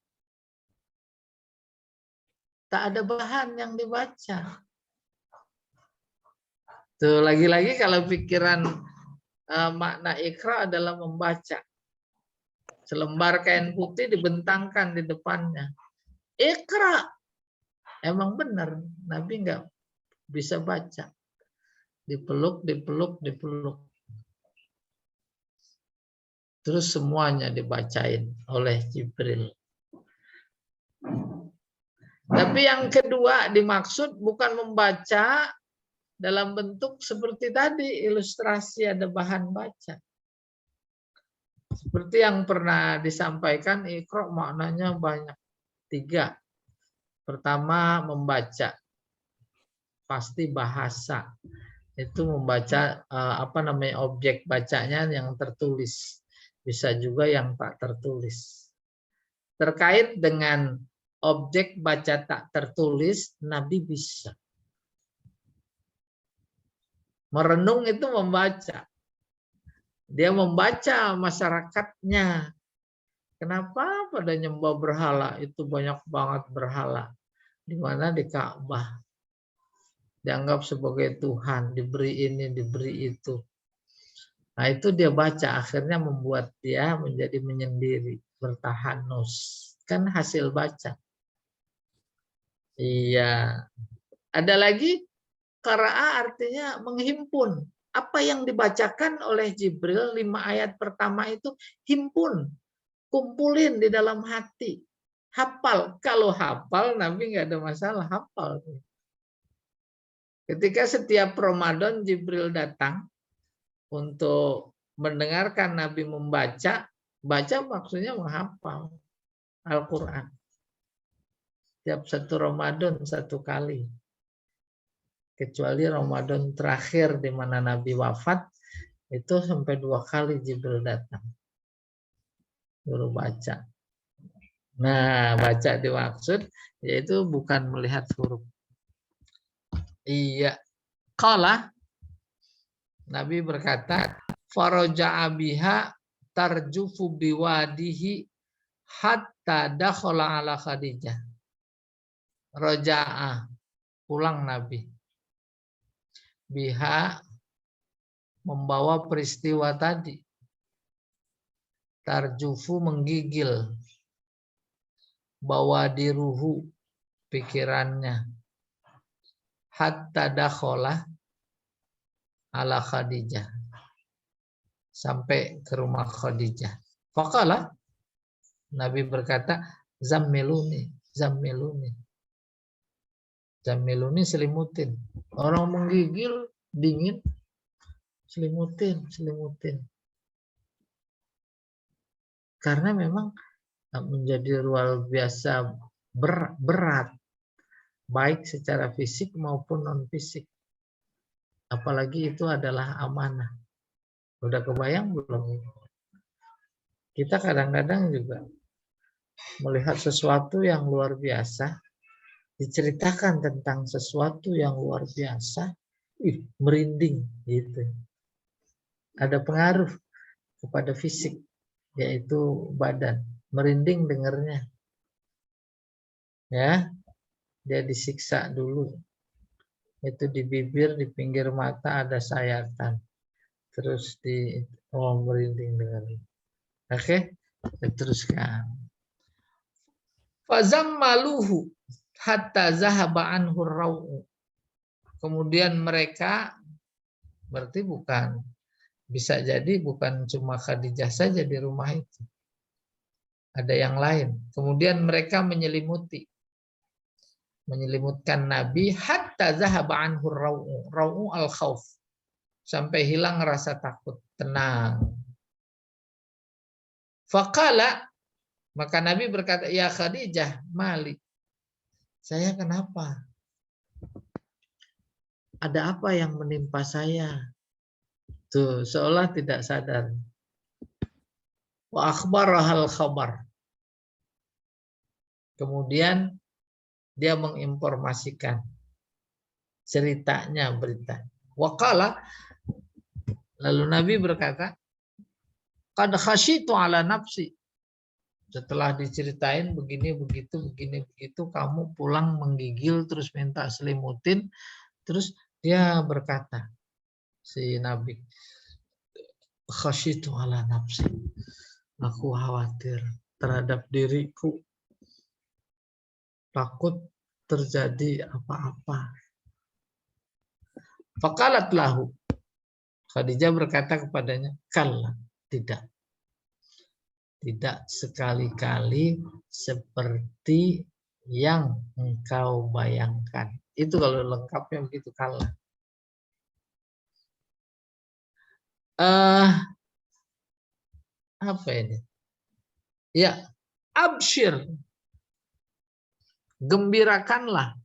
Speaker 1: tak ada bahan yang dibaca. Tuh lagi-lagi kalau pikiran makna Iqra adalah membaca. Selembar kain putih dibentangkan di depannya. Iqra. Emang benar, Nabi nggak bisa baca. Dipeluk, dipeluk, dipeluk. Terus semuanya dibacain oleh Jibril. Tapi yang kedua dimaksud bukan membaca dalam bentuk seperti tadi, ilustrasi ada bahan baca. Seperti yang pernah disampaikan, Iqra maknanya banyak. 3. Pertama, membaca. Pasti bahasa. Itu membaca objek bacanya yang tertulis. Bisa juga yang tak tertulis. Terkait dengan objek baca tak tertulis, Nabi bisa. Merenung itu membaca. Dia membaca masyarakatnya. Kenapa pada nyembah berhala? Itu banyak banget berhala. Di mana di Ka'bah. Dianggap sebagai Tuhan. Diberi ini, diberi itu. Nah itu dia baca. Akhirnya membuat dia menjadi menyendiri. Bertahanus. Kan hasil baca. Iya. Ada lagi. Qara'a artinya menghimpun. Apa yang dibacakan oleh Jibril 5 ayat pertama itu himpun, kumpulin di dalam hati, hafal. Kalau hafal Nabi nggak ada masalah, hafal. Ketika setiap Ramadan Jibril datang untuk mendengarkan Nabi membaca, baca maksudnya menghafal Al-Quran. Setiap satu Ramadan 1 kali. Kecuali Ramadan terakhir di mana Nabi wafat, itu sampai 2 kali Jibril datang. Baru baca. Nah, baca dimaksud, yaitu bukan melihat huruf. Iya. Qala, Nabi berkata, faraja'a biha tarjufu biwadihi hatta dakhala ala Khadijah. Raja'a, pulang Nabi. Biha membawa peristiwa tadi. Tarjufu menggigil. Bawa diruhu pikirannya. Hatta dakhala ala Khadijah. Sampai ke rumah Khadijah. Faqala, Nabi berkata, zammiluni, zammiluni. Zammiluni, selimutin. Orang menggigil, dingin, selimutin, selimutin. Karena memang menjadi luar biasa berat, baik secara fisik maupun non fisik. Apalagi itu adalah amanah. Udah kebayang belum? Kita kadang-kadang juga melihat sesuatu yang luar biasa, diceritakan tentang sesuatu yang luar biasa, merinding gitu. Ada pengaruh kepada fisik, yaitu badan, merinding dengernya. Ya, dia disiksa dulu. Itu di bibir, di pinggir mata ada sayatan. Terus merinding dengernya. Oke, teruskan. Fazammaluhu hatta zahaba anhu rawu. Kemudian mereka, berarti bukan, bisa jadi bukan cuma Khadijah saja di rumah itu. Ada yang lain. Kemudian mereka menyelimutkan Nabi hatta zahaba anhu rawu. Rawu al-khauf. Sampai hilang rasa takut, tenang. Faqala, maka Nabi berkata, ya Khadijah, malik. Saya kenapa? Ada apa yang menimpa saya? Tuh, seolah tidak sadar. Wa akhbarahal khabar. Kemudian dia menginformasikan ceritanya, berita. Waqala, lalu Nabi berkata, qad khasyitu ala nafsi. Setelah diceritain begini begitu, kamu pulang menggigil terus minta selimutin, terus dia berkata, si Nabi, khasyitu ala nafsi. Aku khawatir terhadap diriku. Takut terjadi apa-apa. Faqalat lahu. Khadijah berkata kepadanya, kalla, tidak. Tidak sekali-kali seperti yang engkau bayangkan. Itu kalau lengkapnya begitu, kalla. Apa ini? Ya, absyir. Gembirakanlah.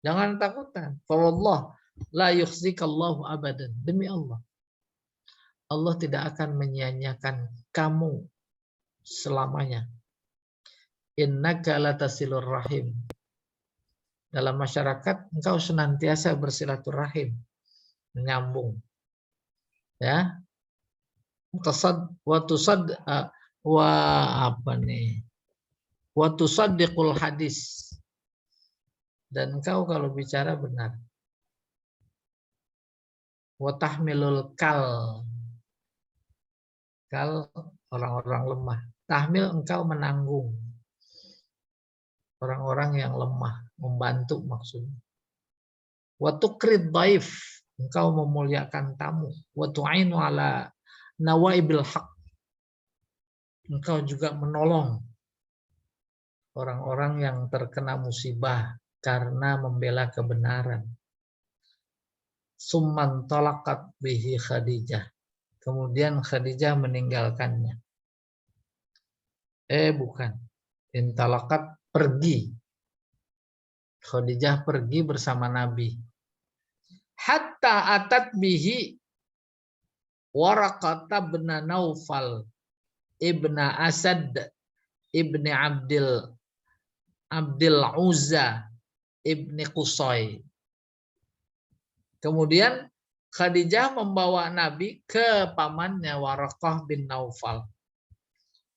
Speaker 1: Jangan takutan. Fawallah la yukhzikallahu abadan. Demi Allah. Allah tidak akan menyia-nyiakan kamu selamanya. Innaka latasilur rahim. Dalam masyarakat engkau senantiasa bersilaturahim, menyambung. Ya. Wa tusaddiqul hadis. Dan engkau kalau bicara benar. Wa tahmilul kal. Kal orang-orang lemah. Tahmil engkau menanggung. Orang-orang yang lemah, membantu maksudnya. Wa tuqrid dhaif, engkau memuliakan tamu. Wa tu'inu ala nawaibil haq. Engkau juga menolong orang-orang yang terkena musibah karena membela kebenaran. Summan talaqat bihi Khadijah. Kemudian Khadijah meninggalkannya. Bukan. Intalaqat, pergi. Khadijah pergi bersama Nabi. Hatta atat bihi Waraqah bin Naufal ibn Asad ibn Abdil Uzza ibn Qusay. Kemudian Khadijah membawa Nabi ke pamannya Waraqah bin Naufal,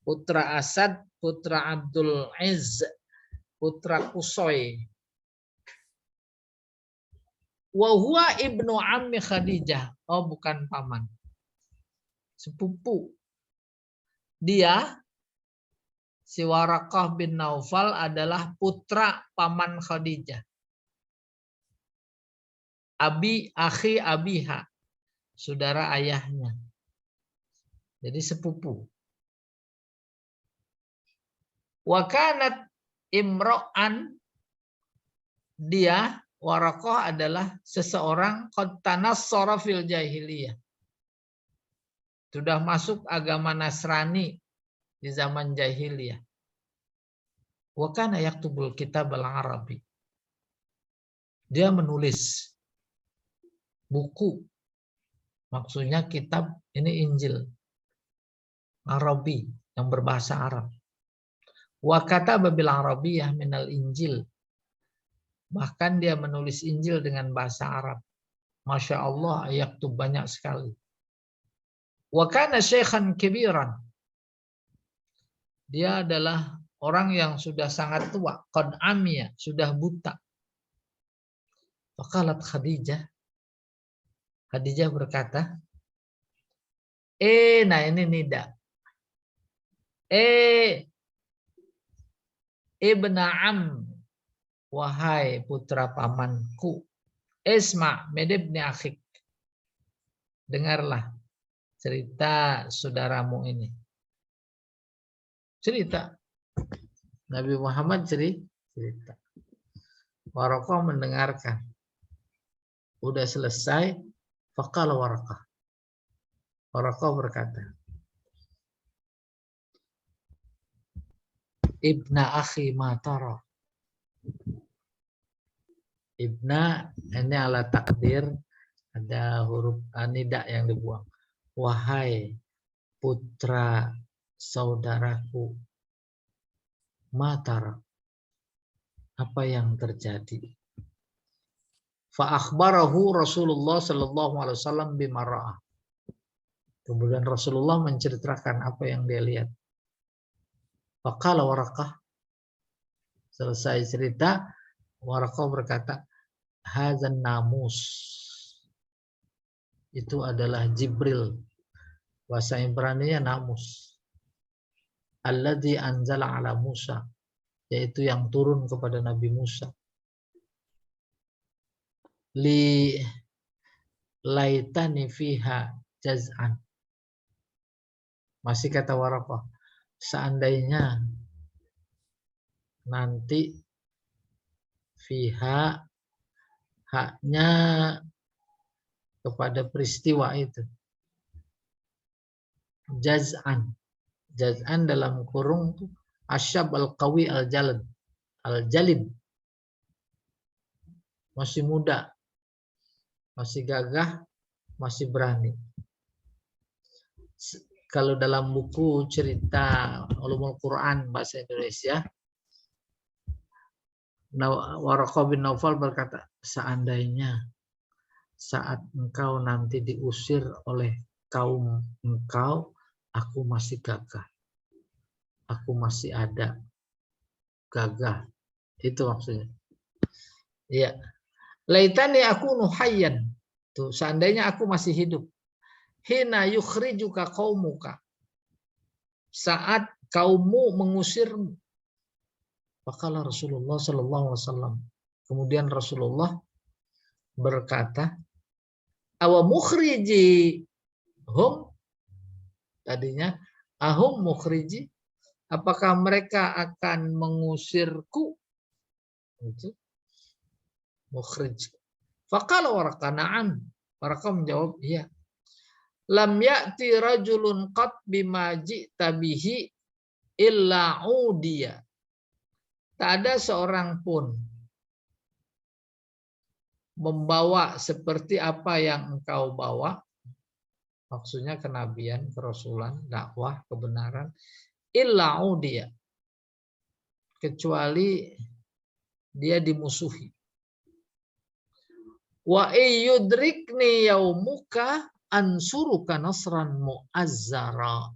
Speaker 1: putra Asad, putra Abdul Izz, putra Qusay. Wa huwa ibnu ammi Khadijah. Oh, bukan paman. Sepupu. Dia, si Waraqah bin Naufal adalah putra paman Khadijah. Abi akhi abiha, saudara ayahnya. Jadi sepupu. Wa kanat imro'an, dia Waraqah adalah seseorang qad tanassara fil jahiliyah. Sudah masuk agama Nasrani di zaman jahiliyah. Wa kana yaktubul kitab al-Arabi. Dia menulis buku. Maksudnya kitab ini Injil Arabi yang berbahasa Arab. Wa kataba bil Arabiyyah minal Injil. Bahkan dia menulis Injil dengan bahasa Arab. Masya Allah, yaktub banyak sekali. Wa kana syaikhan kibiran. Dia adalah orang yang sudah sangat tua. Qad amiya, sudah buta. Faqalat Khadijah. Khadijah berkata, nah ini nida. Ibna am, wahai putra pamanku. Isma medibni akhik. Dengarlah cerita saudaramu ini. Cerita. Nabi Muhammad cerita. Waraqah mendengarkan. Udah selesai. Faqala Waraqah. Waraqah berkata, Ibna akhi ma tara. Ibna ini ala takdir, ada huruf nida yang dibuang. Wahai putra saudaraku, ma tara. Apa yang terjadi? Fa akhbarahu Rasulullah sallallahu alaihi wasallam bima ra'a. Kemudian Rasulullah menceritakan apa yang dia lihat. Faqala Waraqah. Selesai cerita, Waraqah berkata, hazan namus. Itu adalah Jibril. Bahasa Ibrani-nya namus. Alladzi anzala ala Musa. Yaitu yang turun kepada Nabi Musa. Li laitani fiha jaz'an. Masih kata Waraqah, seandainya nanti fiha haknya kepada peristiwa itu. Jaz'an. Jaz'an dalam kurung asyab al-qawi al-jalid. Masih muda. Masih gagah, masih berani. Kalau dalam buku cerita Ulumul Quran bahasa Indonesia, Waraqah bin Naufal berkata, seandainya saat engkau nanti diusir oleh kaum engkau, aku masih gagah. Aku masih ada. Gagah. Itu maksudnya. Iya. Laitani aku nuhayyan. Tuh, seandainya aku masih hidup. Hina yukhrijuka qaumuka. Saat kaummu mengusirmu. Faqala Rasulullah sallallahu alaihi wasallam. Kemudian Rasulullah berkata, awa mukhriji hum, tadinya ahum mukhriji, apakah mereka akan mengusirku? Itu mukhrij. Faqala Waraqah na'am. Waraqah menjawab, iya. Lam ya'ti rajulun qat bima ji'ta bihi illa udiya. Tak ada seorang pun membawa seperti apa yang engkau bawa. Maksudnya kenabian, kerasulan, dakwah, kebenaran. Illa udiya. Kecuali dia dimusuhi. Wa iyudrikni yaumuka ansuruka nasran mu'azzara.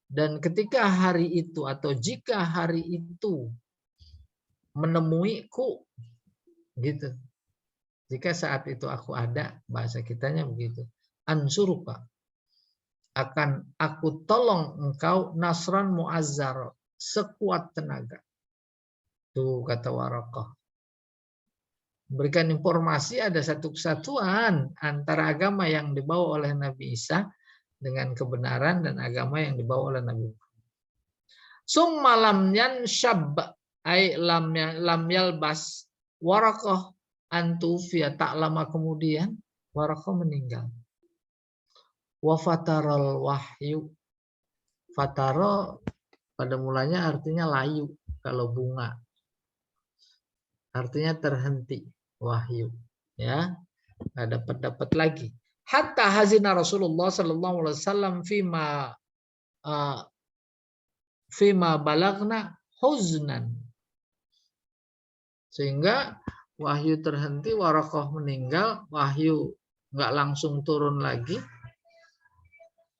Speaker 1: Dan ketika hari itu atau jika hari itu menemuiku, gitu. Jika saat itu aku ada, bahasa kitanya begitu. Ansuruka. Akan aku tolong engkau nasran mu'azzara. Sekuat tenaga. Tuh kata Waraqah. Memberikan informasi ada satu kesatuan antara agama yang dibawa oleh Nabi Isa dengan kebenaran dan agama yang dibawa oleh Nabi Muhammad. Summa lam yanshab ay lam yalbas Waraqah antufiya, tak lama kemudian Waraqah meninggal. Wa fataral wahyu. Fataro pada mulanya artinya layu kalau bunga. Artinya terhenti wahyu, ya. Nggak dapat lagi. Hatta hazina Rasulullah sallallahu alaihi wasallam fima balagna huznan. Sehingga wahyu terhenti, Waraqah meninggal, wahyu nggak langsung turun lagi,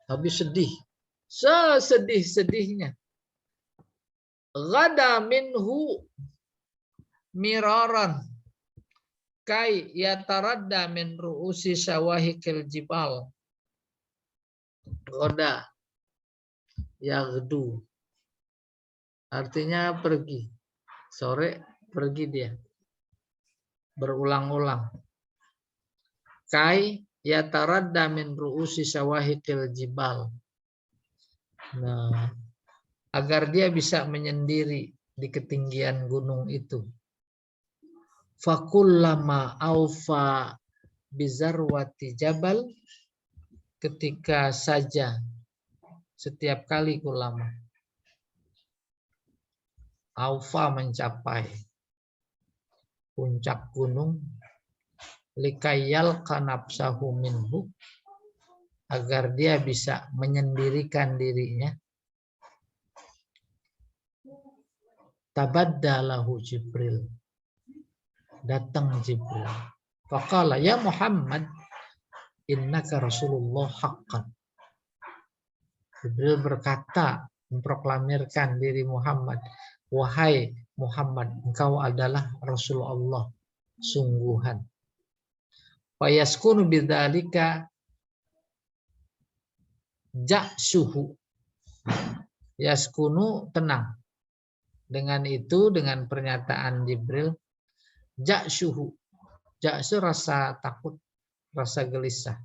Speaker 1: tapi sedih, sesedih-sedihnya. Ghada minhu miraran kai yataradda min ru'usi syawahikil jibal. Ghada yaghdu artinya pergi, sore pergi dia, berulang-ulang. Kai yataradda min ru'usi syawahikil jibal. Nah, agar dia bisa menyendiri di ketinggian gunung itu. Fakullama aufa bizarwati jabal, ketika saja setiap kali kulama aufa mencapai puncak gunung, likayal kanapsahu minhu, agar dia bisa menyendirikan dirinya, tabaddalahu Jibril, datang Jibril. Faqala ya Muhammad innaka Rasulullah haqqan. Jibril berkata, memproklamirkan diri Muhammad, wahai Muhammad, engkau adalah Rasulullah sungguhan. Fayaskunu bidzalika ja'suhu. Yaskunu tenang. Dengan itu, dengan pernyataan Jibril, ja'suhu. Ja'su rasa takut, rasa gelisah.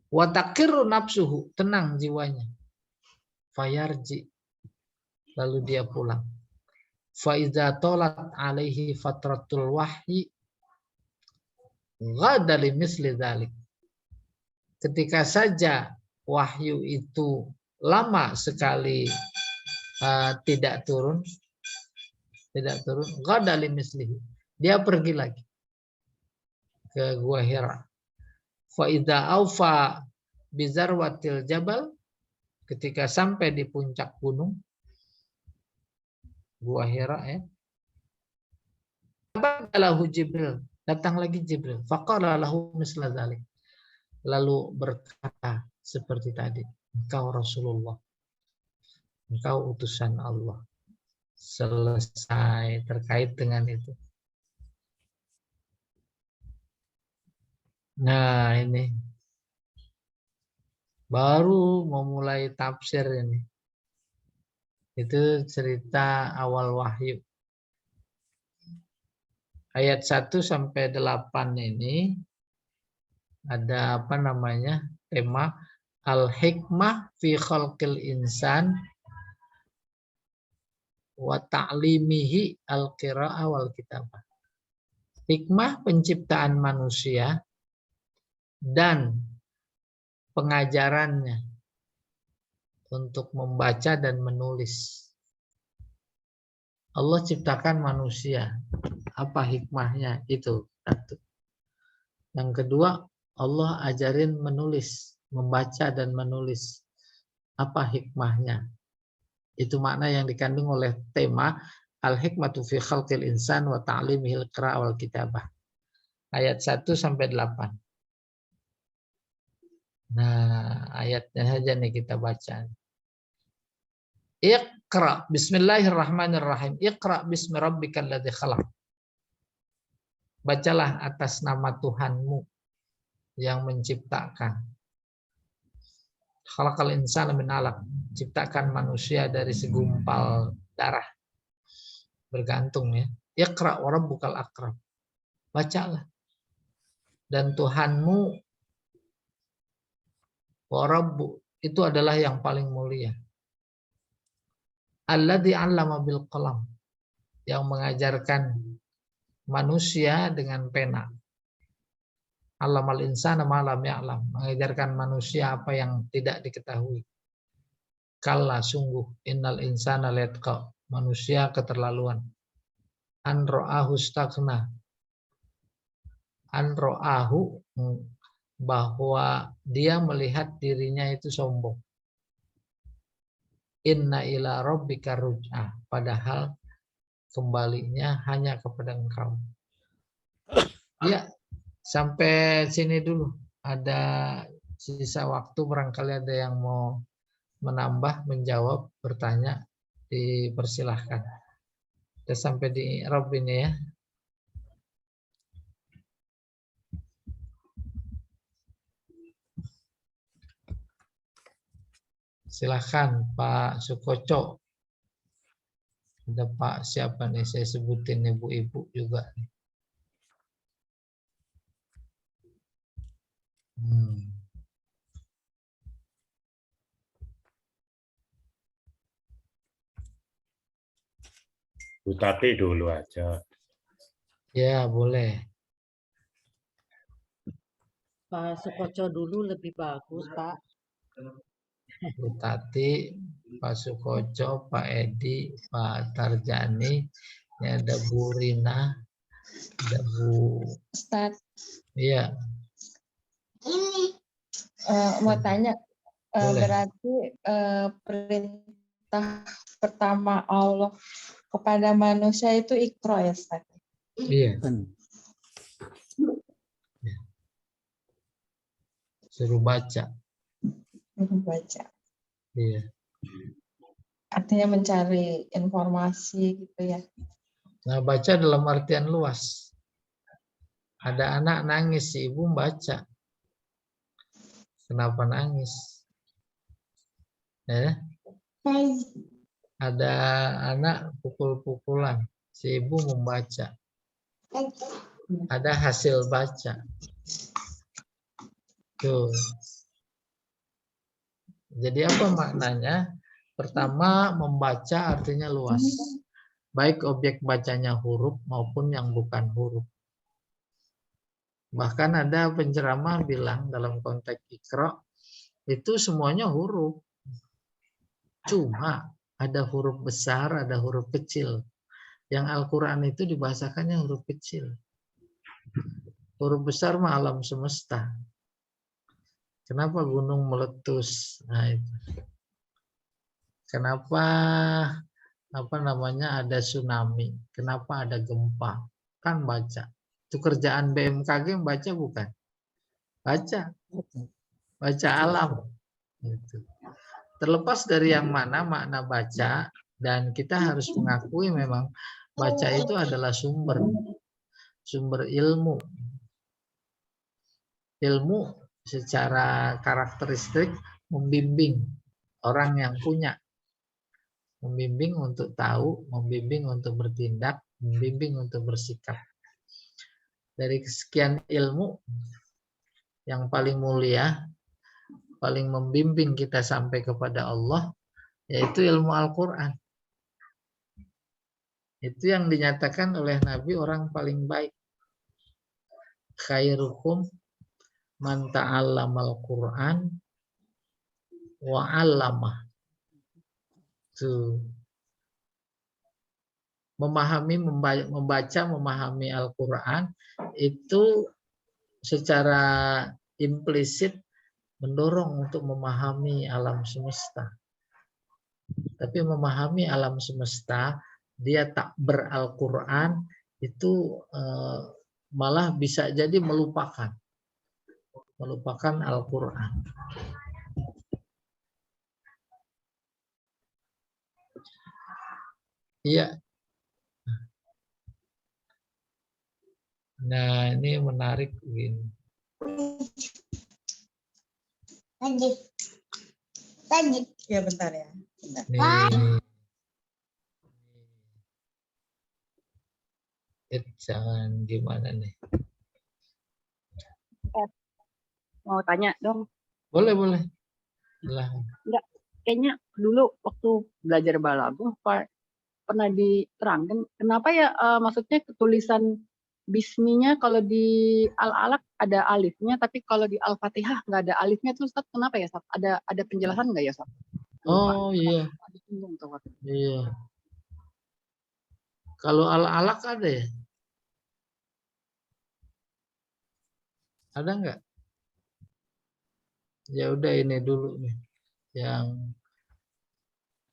Speaker 1: Wa taqiru nafsuhu, tenang jiwanya. Fayarji, lalu dia pulang. Fa idza talat alaihi fatratul wahyi ghada limisli dzalik. Ketika saja wahyu itu lama sekali tidak turun, ghada limislihi, dia pergi lagi ke Gua Hira. Fa idza aufa bizarwatil jabal, ketika sampai di puncak gunung Gua Hira, ya. Lahu Jibril, datang lagi Jibril. Faqala lahu misla dzalik. Lalu berkata seperti tadi, engkau Rasulullah, engkau utusan Allah. Selesai terkait dengan itu. Nah, ini baru memulai tafsir ini. Itu cerita awal wahyu. Ayat 1 sampai 8 ini ada apa namanya? Tema al-hikmah fi khalqil insan wa ta'limihi al-qira'ah wal kitabah. Hikmah penciptaan manusia dan pengajarannya untuk membaca dan menulis. Allah ciptakan manusia. Apa hikmahnya? Itu satu. Yang kedua, Allah ajarin menulis, membaca dan menulis. Apa hikmahnya? Itu makna yang dikandung oleh tema al-hikmatu fi khalqil insan wa ta'limihil qira'ah wal kitabah. Ayat 1 sampai 8. Nah, ayatnya saja nih kita baca. Iqra, bismillahirrahmanirrahim. Iqra bismi rabbikal ladzi khalaq. Bacalah atas nama Tuhanmu yang menciptakan. Khalaqal insana min 'alaq. Ciptakan manusia dari segumpal darah. Bergantung, ya. Iqra wa rabbukal akram. bacalah. Dan Tuhanmu wa rabbu itu adalah yang paling mulia. Alladzi 'allama bil qalam, yang mengajarkan manusia dengan pena. 'Allamal insana ma lam ya'lam, mengajarkan manusia apa yang tidak diketahui. Kalla, sungguh, innal insana layatqa, manusia keterlaluan. An ra'ahu staghna, an ra'ahu, bahwa dia melihat dirinya itu sombong. Inna ila rabbika ruj'ah, padahal kembalinya hanya kepada engkau. Ya, sampai sini dulu. Ada sisa waktu, barangkali ada yang mau menambah, menjawab, bertanya, dipersilahkan. Kita sampai di Rabb ini ya. Silahkan Pak Sukoco. Ada Pak siapa nih, saya sebutin ibu-ibu juga.
Speaker 2: Bu Tati dulu aja.
Speaker 1: Ya, boleh.
Speaker 3: Pak Sukoco dulu lebih bagus, Pak.
Speaker 1: Bu Tati, Pak Sukoco, Pak Edi, Pak Tarjani, ini ada Bu Rina, ada Bu.
Speaker 4: Ustaz,
Speaker 1: Iya.
Speaker 4: mau tanya,
Speaker 1: Boleh.
Speaker 4: berarti perintah pertama Allah kepada manusia itu Iqra ya, Ustaz?
Speaker 1: Iya. Suruh baca.
Speaker 4: Baca.
Speaker 1: Iya.
Speaker 4: Artinya mencari informasi gitu ya.
Speaker 1: Nah, baca dalam artian luas. Ada anak nangis, si ibu baca. Kenapa nangis? Ya. Ada anak pukul-pukulan, si ibu membaca. Ada hasil baca. Tuh. Jadi apa maknanya? Pertama, membaca artinya luas. Baik objek bacanya huruf maupun yang bukan huruf. Bahkan ada penceramah bilang dalam konteks Iqra, itu semuanya huruf. Cuma ada huruf besar, ada huruf kecil. Yang Al-Quran itu dibahasakannya huruf kecil. Huruf besar mah alam semesta. Kenapa gunung meletus? Nah itu. Kenapa ada tsunami? Kenapa ada gempa? Kan baca. Itu kerjaan BMKG baca bukan? Baca. Baca alam. Gitu. Terlepas dari yang mana makna baca, dan kita harus mengakui memang baca itu adalah sumber ilmu. Ilmu secara karakteristik membimbing orang yang punya. Membimbing untuk tahu, membimbing untuk bertindak, membimbing untuk bersikap. Dari sekian ilmu, yang paling mulia, paling membimbing kita sampai kepada Allah, yaitu ilmu Al-Quran. Itu yang dinyatakan oleh Nabi orang paling baik. Khairukum man ta'allamal Qur'an wa 'allamah. Membaca, memahami Al-Quran itu secara implisit mendorong untuk memahami alam semesta. Tapi memahami alam semesta, dia tak ber-Al-Quran, itu malah bisa jadi melupakan Al-Quran. Iya. Nah, ini menarik begini.
Speaker 4: Lanjut. Ya bentar ya. Bentar.
Speaker 1: Nih. Jangan gimana nih?
Speaker 5: Mau tanya dong.
Speaker 1: Boleh, boleh. Silahkan.
Speaker 5: Enggak, kayaknya dulu waktu belajar balaghah pernah diterangkan kenapa ya maksudnya tulisan bisminya kalau di Al-Alaq ada alifnya, tapi kalau di Al-Fatihah nggak ada alifnya, terus Ustaz, kenapa ya, Ustaz? Ada penjelasan nggak ya, Ustaz?
Speaker 1: Oh iya, iya. Kalau Al-Alaq ada ya? Ada nggak? Ya udah ini dulu nih yang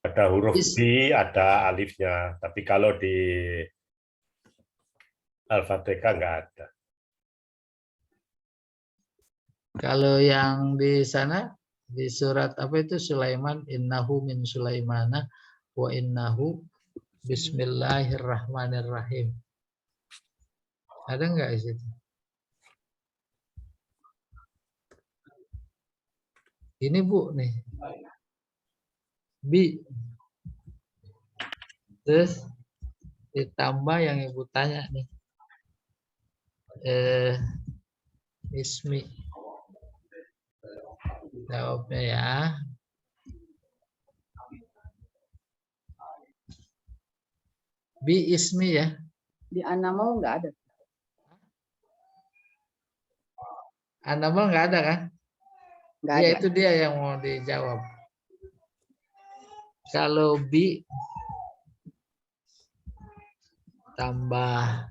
Speaker 2: Ada huruf B, ada alifnya. Tapi kalau di Al-Fatihah nggak ada.
Speaker 1: kalau yang di sana di surat apa itu Sulaiman, innahu min Sulaimana wa innahu bismillahirrahmanirrahim. Ada nggak di situ? Ini Bu nih. Bi. Terus ditambah yang Ibu tanya nih. Ismi. Jawabnya ya. Bi ismi ya.
Speaker 5: Di An-Naml nggak ada.
Speaker 1: An-Naml nggak ada kan?
Speaker 5: Nggak
Speaker 1: Ya
Speaker 5: ada.
Speaker 1: itu dia yang mau dijawab. Kalau bi tambah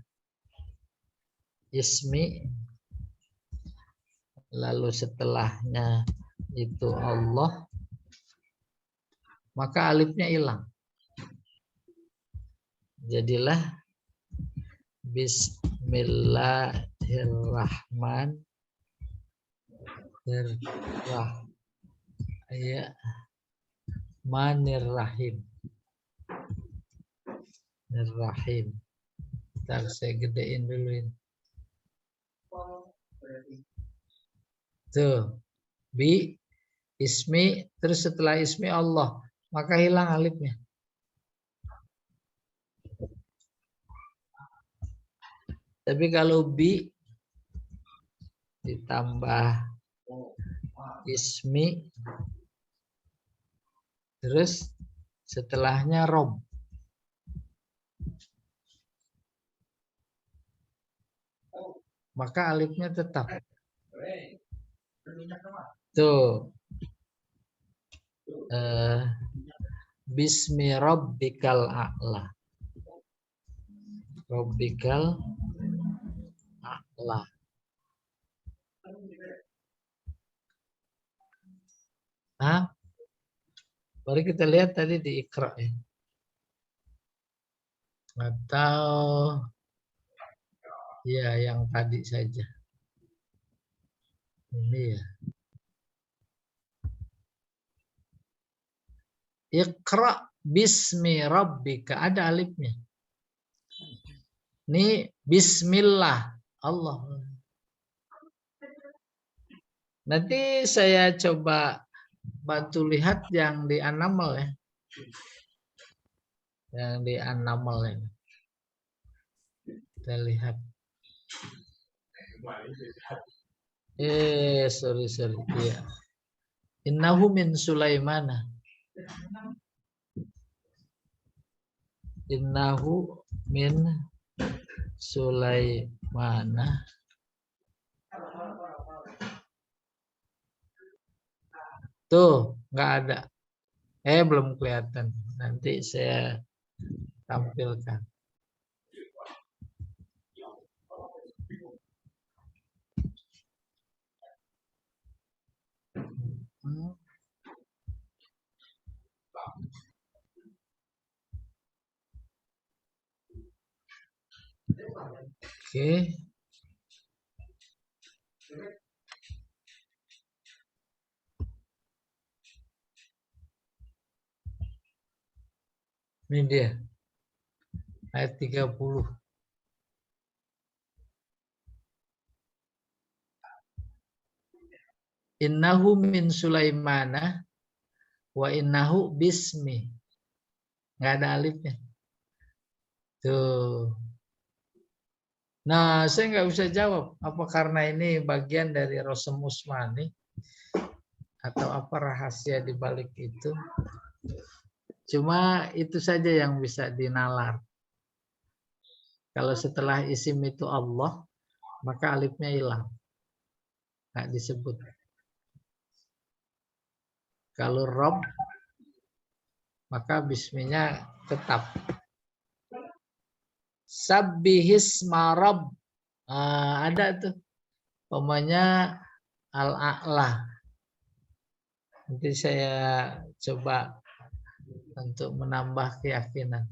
Speaker 1: ismi lalu setelahnya itu Allah, maka alifnya hilang. Jadilah Bismillahirrahmanirrahim. Ntar saya gedein dulu ini. Tuh, bi ismi, terus setelah ismi Allah, maka hilang alifnya. Tapi kalau bi ditambah ismi, terus setelahnya rob, maka alifnya tetap. Tuh. Bismi rabbikal a'la. Rabbikal a'la. Nah, mari kita lihat tadi di Iqra ya. Atau ya yang tadi saja. Ini ya. Iqra bismi rabbika, ada alifnya. Ini bismillah Allah. Nanti saya coba bantu lihat yang di An-Naml ya. Yang di An-Naml ini. Kita lihat. Sorry. Iya. Innahu min Sulaimana. Innahu min Sulaimana. Tuh, nggak ada. Belum kelihatan. Nanti saya tampilkan. Oke. Ini dia. Ayat 30. Innahu min Sulaimana wa innahu bismi. Nggak ada alifnya. Tuh. Nah, saya nggak bisa jawab. Apa karena ini bagian dari Rosem Usmani atau apa rahasia di balik itu? Cuma itu saja yang bisa dinalar. Kalau setelah isim itu Allah, maka alifnya hilang, nggak disebut. Kalau Rob, maka bisminya tetap. Sabbihisma Rabb. Ada tuh. Pokoknya Al-A'la. Nanti saya coba untuk menambah keyakinan.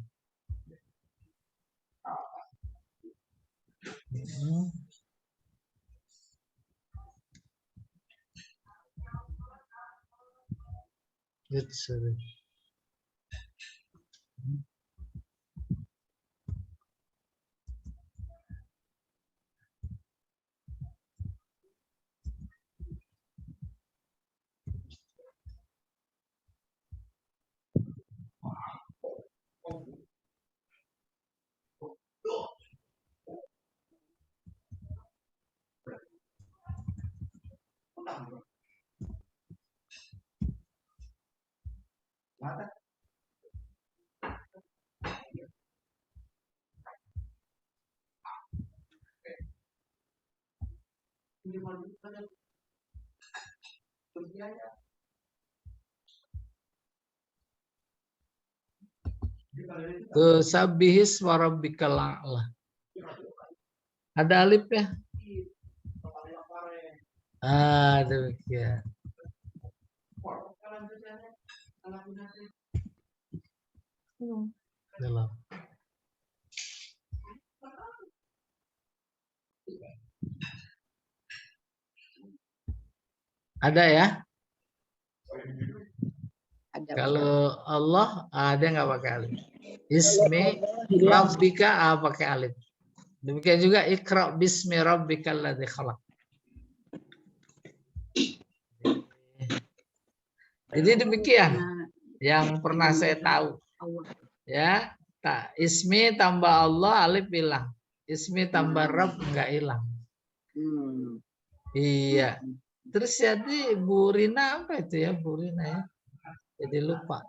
Speaker 1: Good, sorry. Tuh sabihis warabbikal a'la. Ada alif ya? Demikian. Belum. Ada ya?
Speaker 5: Ada.
Speaker 1: Kalau Allah ada nggak pakai alif? Ismi Rabbika pakai alif. Demikian juga Iqra bismi rabbikal ladzi khalaq. Jadi demikian yang pernah saya tahu. Ya, ismi tambah Allah alif hilang. Ismi tambah Rabb enggak hilang. Iya. Terus jadi Bu Rina apa itu ya Bu Rina ya? Jadi lupa.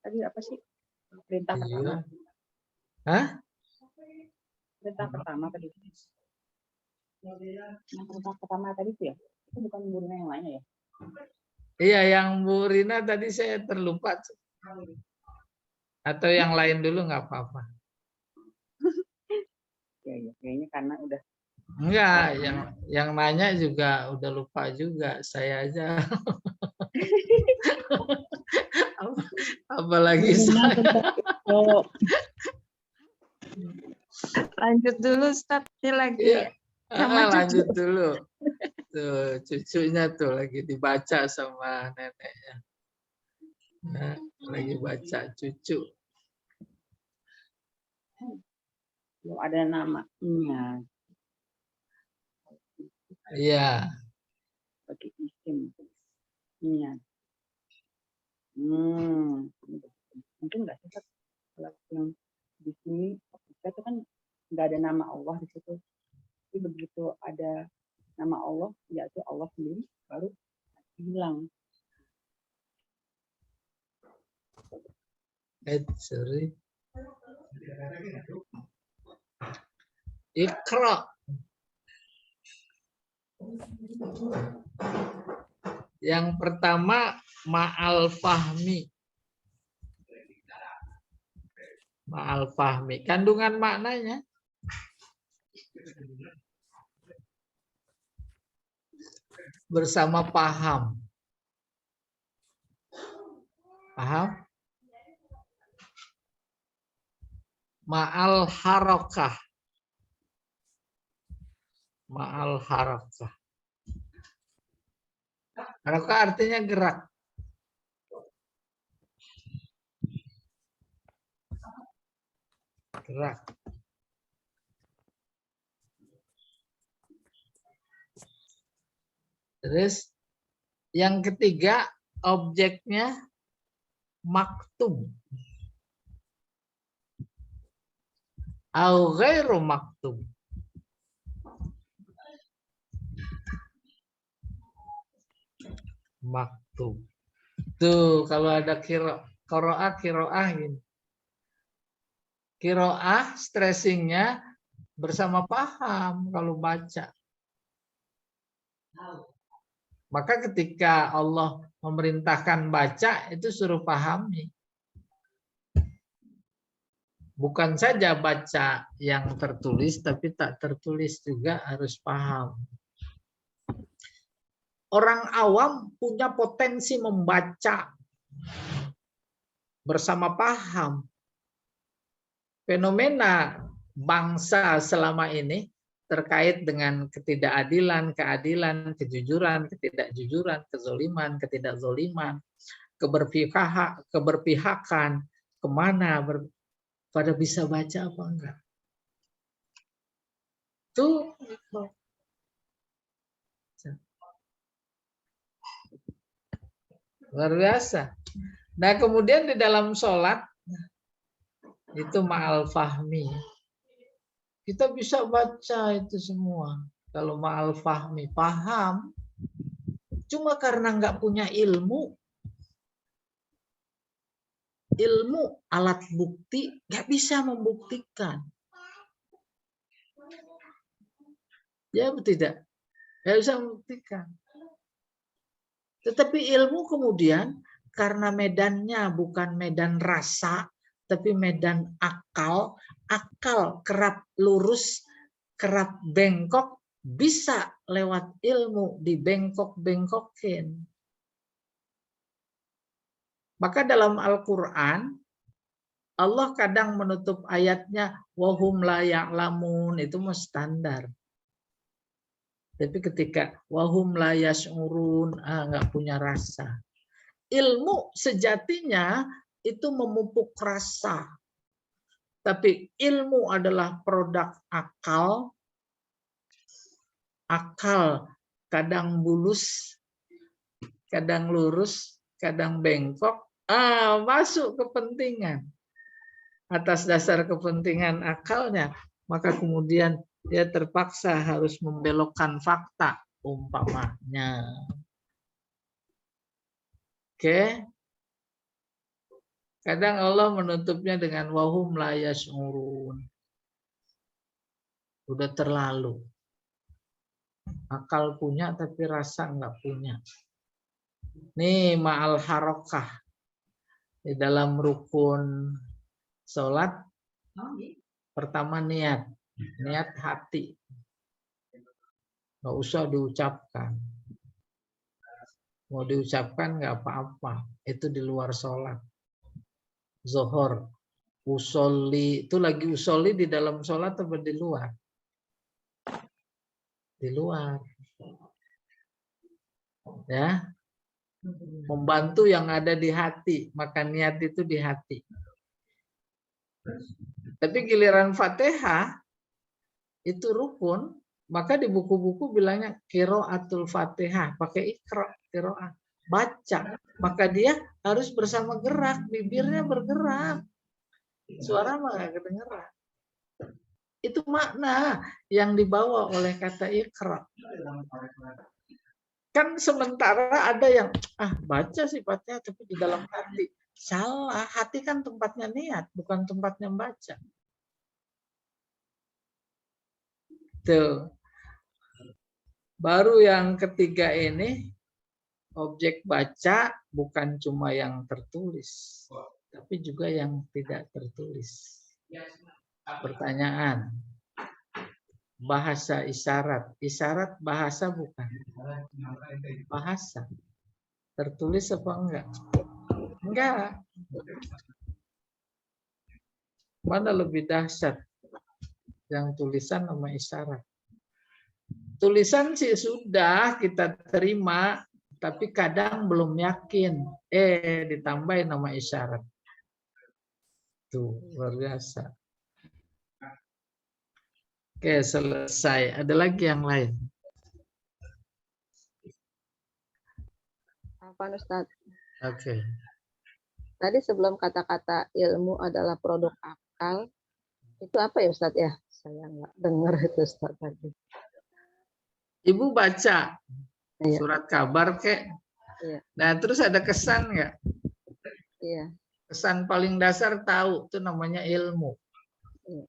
Speaker 5: Tadi apa sih? Perintah pertama.
Speaker 1: Hah?
Speaker 5: Perintah pertama tadi. Yang perintah pertama tadi itu ya? Itu bukan Bu Rina yang lainnya ya?
Speaker 1: Iya, yang Bu Rina tadi saya terlupa. Atau yang lain dulu nggak apa-apa.
Speaker 5: Ya, kayaknya karena udah.
Speaker 1: Enggak, yang nanya juga udah lupa juga. Saya aja. Apalagi saya.
Speaker 4: Lanjut dulu, Ustaz. Ini lagi
Speaker 1: Iya.
Speaker 4: sama
Speaker 1: Lanjut dulu. Tuh, cucunya tuh lagi dibaca sama neneknya. Nah, lagi baca cucu.
Speaker 5: Belum ada namanya.
Speaker 1: Iya.
Speaker 5: Bagi isim. Iya. Mungkin nggak sih kalau yang di sini kita itu kan nggak ada nama Allah di situ. Tapi begitu ada nama Allah, yaitu Allah sendiri, baru hilang.
Speaker 1: Sorry. Iqra. Yang pertama ma'al fahmi. Ma'al fahmi. Kandungan maknanya. Bersama paham. Paham? Ma'al harokah. Ma'al harokah. Harokah artinya gerak. Gerak. Terus yang ketiga objeknya maktub. Au ghairu maktub. Maktub. Tuh kalau ada kiroah gini. Kiroah stressingnya bersama paham kalau baca. Maka ketika Allah memerintahkan baca itu suruh pahami. Bukan saja baca yang tertulis, tapi tak tertulis juga harus paham. Orang awam punya potensi membaca bersama paham. Fenomena bangsa selama ini terkait dengan ketidakadilan, keadilan, kejujuran, ketidakjujuran, kezoliman, ketidakzoliman, keberpihakan, kemana, pada bisa baca apa enggak? Tuh. Luar biasa. Nah kemudian di dalam sholat, itu ma'al fahmi. Kita bisa baca itu semua. Kalau ma'al fahmi, paham. Cuma karena nggak punya ilmu, alat bukti nggak bisa membuktikan. Ya tidak, nggak bisa membuktikan. Tetapi ilmu kemudian karena medannya bukan medan rasa, tapi medan akal, akal kerap lurus, kerap bengkok, bisa lewat ilmu dibengkok-bengkokin. Maka dalam Al-Quran, Allah kadang menutup ayatnya, wahum la ya'lamun, itu mah standar. Tapi ketika wahum la yash'urun, nggak punya rasa. Ilmu sejatinya itu memupuk rasa. Tapi ilmu adalah produk akal. Akal kadang bulus, kadang lurus, kadang bengkok. Masuk kepentingan. Atas dasar kepentingan akalnya, maka kemudian dia terpaksa harus membelokkan fakta umpamanya. Oke. Kadang Allah menutupnya dengan wahum la yash'urun. Udah terlalu. Akal punya tapi rasa nggak punya. Nih ma'al harokah. Di dalam rukun sholat, pertama niat. Niat hati. Nggak usah diucapkan. Mau diucapkan nggak apa-apa. Itu di luar sholat. Zohor. Usolli. Itu lagi usolli di dalam sholat atau di luar? Di luar. Ya. Membantu yang ada di hati. Maka niat itu di hati. Tapi giliran Fatihah itu rukun, maka di buku-buku bilangnya qiraatul Fatihah, pakai iqra, qiraah, baca. Maka dia harus bersama gerak, bibirnya bergerak. Suara mah enggak kedengeran. Itu makna yang dibawa oleh kata iqra. Kan sementara ada yang baca sifatnya tapi di dalam hati. Salah, hati kan tempatnya niat, bukan tempatnya baca. Tuh. Baru yang ketiga ini, objek baca bukan cuma yang tertulis, tapi juga yang tidak tertulis. Pertanyaan, bahasa isyarat. Isyarat bahasa bukan? Bahasa. Tertulis apa enggak? Enggak. Mana lebih dahsyat? Yang tulisan sama isyarat. Tulisan sih sudah kita terima, tapi kadang belum yakin. Ditambahin nama isyarat. Tuh, luar biasa. Oke, selesai. Ada lagi yang lain?
Speaker 5: Apa Ustaz?
Speaker 1: Oke.
Speaker 6: Tadi sebelum kata-kata ilmu adalah produk akal, itu apa ya Ustadz ya? Saya nggak dengar itu Ustadz tadi.
Speaker 1: Ibu baca
Speaker 6: Iya,
Speaker 1: surat kabar kek.
Speaker 6: iya,
Speaker 1: Nah, terus ada kesan nggak?
Speaker 6: iya,
Speaker 1: Kesan paling dasar tahu, itu namanya ilmu.
Speaker 6: iya.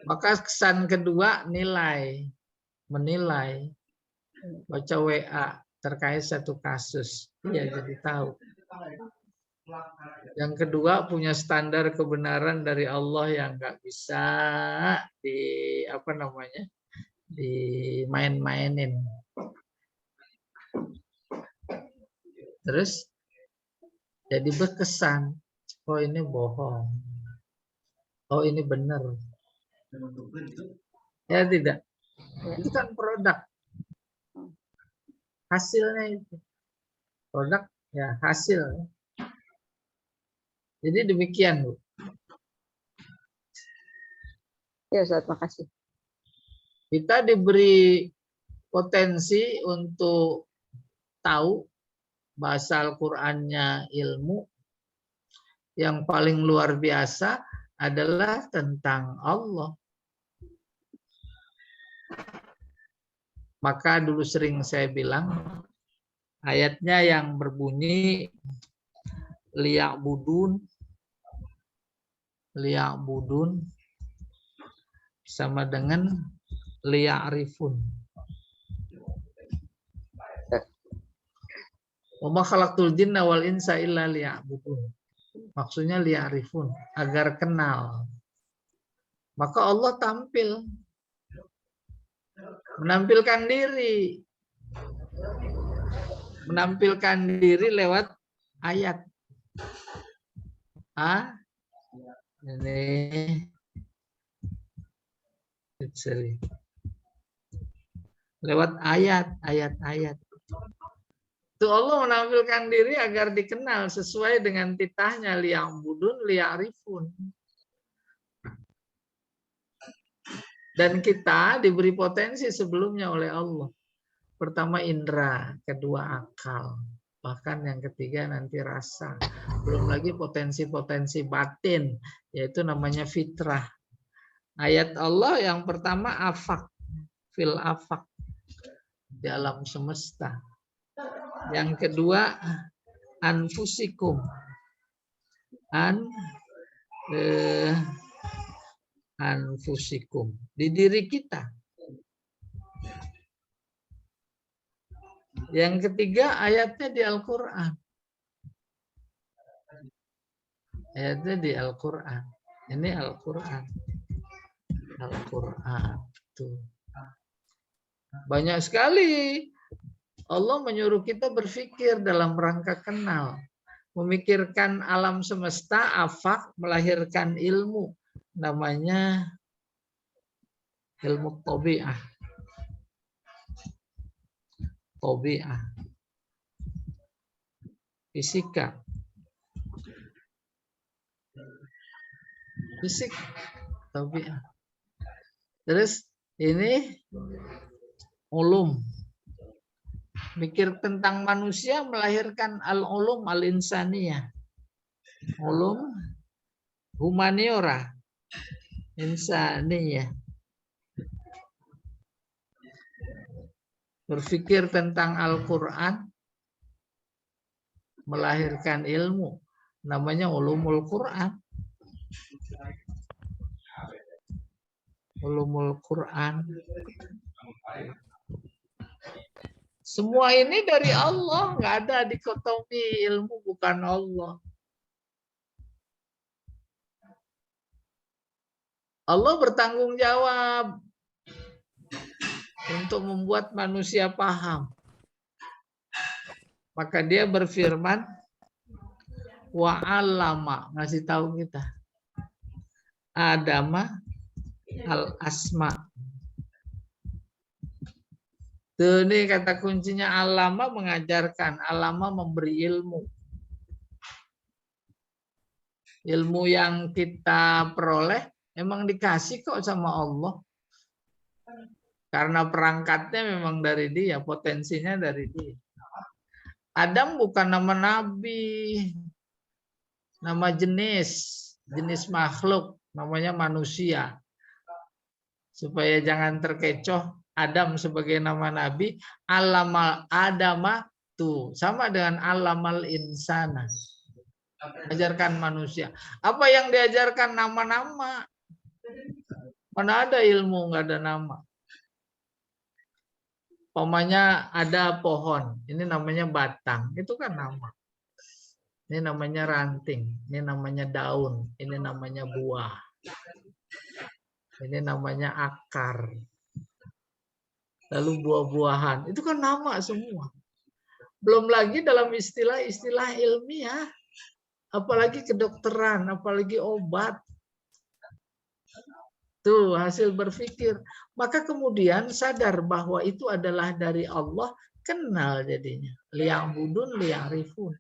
Speaker 1: Maka kesan kedua nilai, menilai. Baca WA terkait satu kasus, ya jadi tahu. Yang kedua punya standar kebenaran dari Allah yang nggak bisa dimain-mainin. Terus jadi berkesan, oh ini bohong, oh ini benar. Ya tidak, itu kan produk, hasilnya itu. Produk ya hasil. Jadi demikian, Bu.
Speaker 6: Ya Ustadz, makasih.
Speaker 1: Kita diberi potensi untuk tahu bahasa Al-Qur'annya ilmu. Yang paling luar biasa adalah tentang Allah. Maka dulu sering saya bilang, ayatnya yang berbunyi liya'budun sama dengan liya'rifun. Wa ma khalaqtul jinna wal insa illa liya'budun. Maksudnya liya'rifun, agar kenal. Maka Allah tampil, menampilkan diri lewat ayat. Ini lewat ayat. Itu Allah menampilkan diri agar dikenal sesuai dengan titahnya liya'budun liya'rifun. Dan kita diberi potensi sebelumnya oleh Allah. Pertama indera, kedua akal, bahkan yang ketiga nanti rasa. Belum lagi potensi-potensi batin, yaitu namanya fitrah. Ayat Allah yang pertama afak, fil afak, di alam semesta. Yang kedua anfusikum, anfusikum, di diri kita. Yang ketiga ayatnya di Al-Quran. Ayatnya di Al-Quran. Ini Al-Quran. Al-Quran. Tuh. Banyak sekali Allah menyuruh kita berpikir dalam rangka kenal. Memikirkan alam semesta, afak, melahirkan ilmu. Namanya ilmu tabi'ah. Tabi'ah. Fisika. Fisik. Tabi'ah. Terus ini ulum. Mikir tentang manusia melahirkan al-ulum al-insaniyah. Ulum humaniora. Insaniyah. Berpikir tentang Al-Quran melahirkan ilmu. Namanya ulumul Quran. Ulumul Quran. Semua ini dari Allah, nggak ada dikotomi ilmu bukan Allah. Allah bertanggung jawab untuk membuat manusia paham. Maka dia berfirman, wa'allama, ngasih tahu kita. Adama al-asma. Ini kata kuncinya alama mengajarkan, alama memberi ilmu. Ilmu yang kita peroleh emang dikasih kok sama Allah. Karena perangkatnya memang dari dia, potensinya dari dia. Adam bukan nama nabi. nama jenis makhluk, namanya manusia. Supaya jangan terkecoh Adam sebagai nama nabi, alamal adama tuh sama dengan alamal insana. Ajarkan manusia. Apa yang diajarkan nama-nama? Mana ada ilmu nggak ada nama? Umpamanya ada pohon, ini namanya batang, itu kan nama. Ini namanya ranting, ini namanya daun, ini namanya buah. Ini namanya akar. Lalu buah-buahan, itu kan nama semua. Belum lagi dalam istilah-istilah ilmiah, apalagi kedokteran, apalagi obat. Tuh hasil berpikir. Maka kemudian sadar bahwa itu adalah dari Allah, kenal jadinya. Liang budun, liang rifun.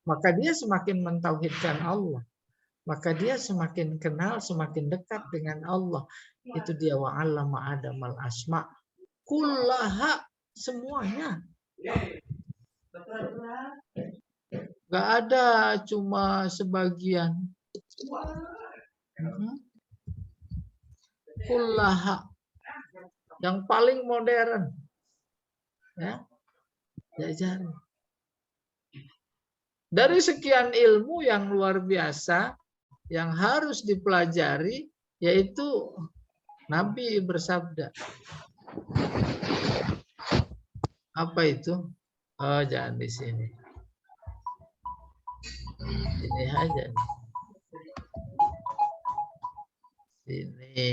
Speaker 1: Maka dia semakin mentauhidkan Allah. Maka dia semakin kenal, semakin dekat dengan Allah. Itu dia wa'allama adamal asma. Kullaha, semuanya. Gak ada cuma sebagian. Kullaha, yang paling modern, ya, diajari. Dari sekian ilmu yang luar biasa yang harus dipelajari, yaitu Nabi bersabda. Apa itu? Oh, jangan di sini. Ini aja. Ini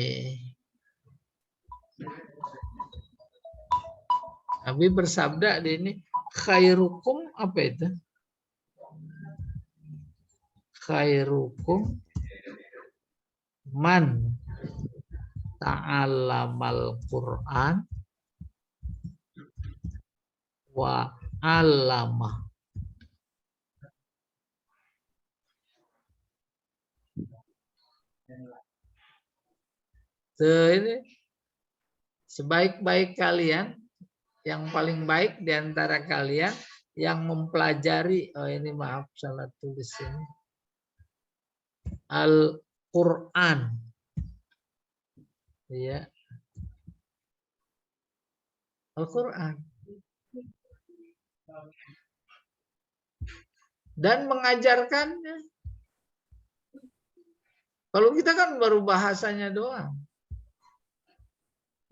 Speaker 1: Nabi bersabda di ini, khairukum apa itu? Khairukum man ta'allamal Qur'an wa 'allama. Ini sebaik-baik kalian, yang paling baik di antara kalian yang mempelajari, oh ini maaf salah tulis ini, Al-Quran, ya, Al-Quran, dan mengajarkannya. Kalau kita kan baru bahasanya doang.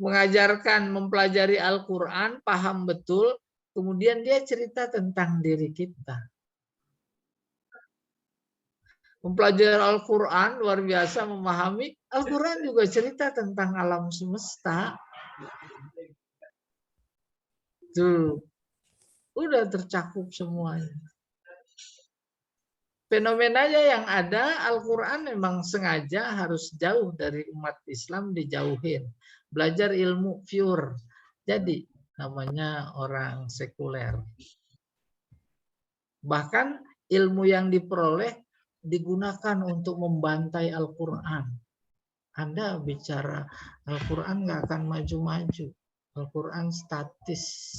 Speaker 1: Mengajarkan, mempelajari Al-Quran, paham betul, kemudian dia cerita tentang diri kita. Mempelajari Al-Quran, luar biasa memahami, Al-Quran juga cerita tentang alam semesta. Tuh, udah tercakup semuanya. Fenomenanya yang ada, Al-Quran memang sengaja harus jauh dari umat Islam, dijauhin. Belajar ilmu pure. Jadi namanya orang sekuler. Bahkan ilmu yang diperoleh digunakan untuk membantai Al-Quran. Anda bicara Al-Quran nggak akan maju-maju. Al-Quran statis.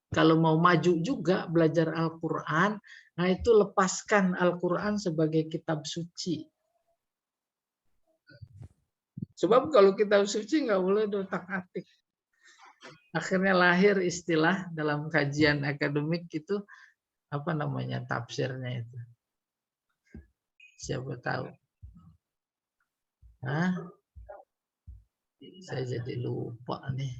Speaker 1: Kalau mau maju juga belajar Al-Quran, nah itu lepaskan Al-Quran sebagai kitab suci. Sebab kalau kitab suci nggak boleh dotak-atik. Akhirnya lahir istilah dalam kajian akademik itu, apa namanya tafsirnya itu. Siapa tahu? Hah? Saya jadi lupa nih.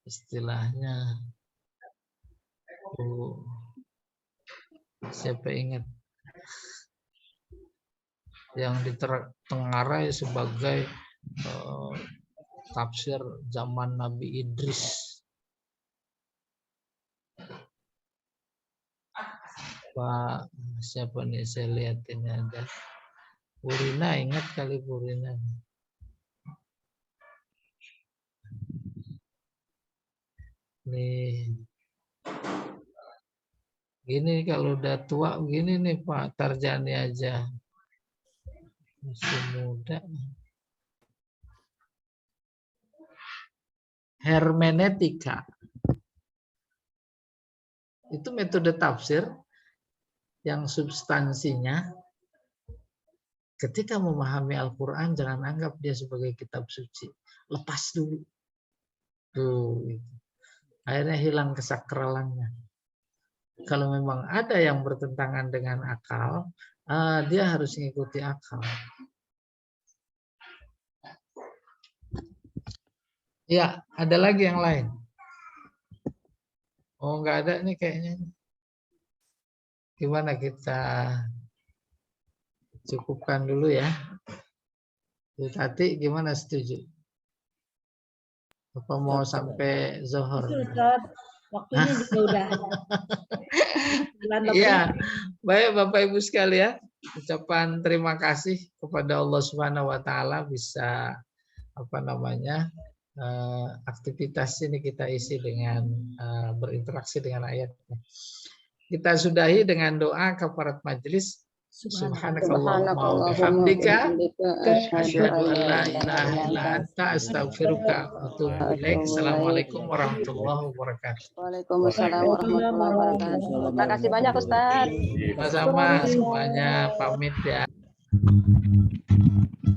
Speaker 1: Istilahnya. Siapa ingat? Yang ditengarai sebagai tafsir zaman Nabi Idris. Pak siapa nih, saya lihat ini ada. Purina, ingat kali Purina. Nih. Gini kalau udah tua begini nih Pak Tarjani aja. Masih muda. Hermeneutika. Itu metode tafsir yang substansinya ketika memahami Al-Quran jangan anggap dia sebagai kitab suci. Lepas dulu. Tuh. Akhirnya hilang kesakralannya. Kalau memang ada yang bertentangan dengan akal, dia harus mengikuti akal. Ya, ada lagi yang lain. Oh, nggak ada nih kayaknya. Gimana kita cukupkan dulu ya. Bu Tati, gimana setuju? Apa mau sampai zuhur?
Speaker 3: Itu Ustaz, waktunya juga udah. 9 lebih.
Speaker 1: Iya, baik Bapak Ibu sekalian, ucapan terima kasih kepada Allah Subhanahu wa taala bisa aktivitas ini kita isi dengan berinteraksi dengan ayatnya. Kita sudahi dengan doa kafarat majelis. Subhanakallahumma wa bihamdika asyhadu an la ilaha illa anta astaghfiruka wa atubu ilaik. Assalamualaikum warahmatullahi wabarakatuh.
Speaker 6: Waalaikumsalam warahmatullahi wabarakatuh. Terima kasih banyak Ustaz.
Speaker 1: Sama-sama semuanya pamit ya.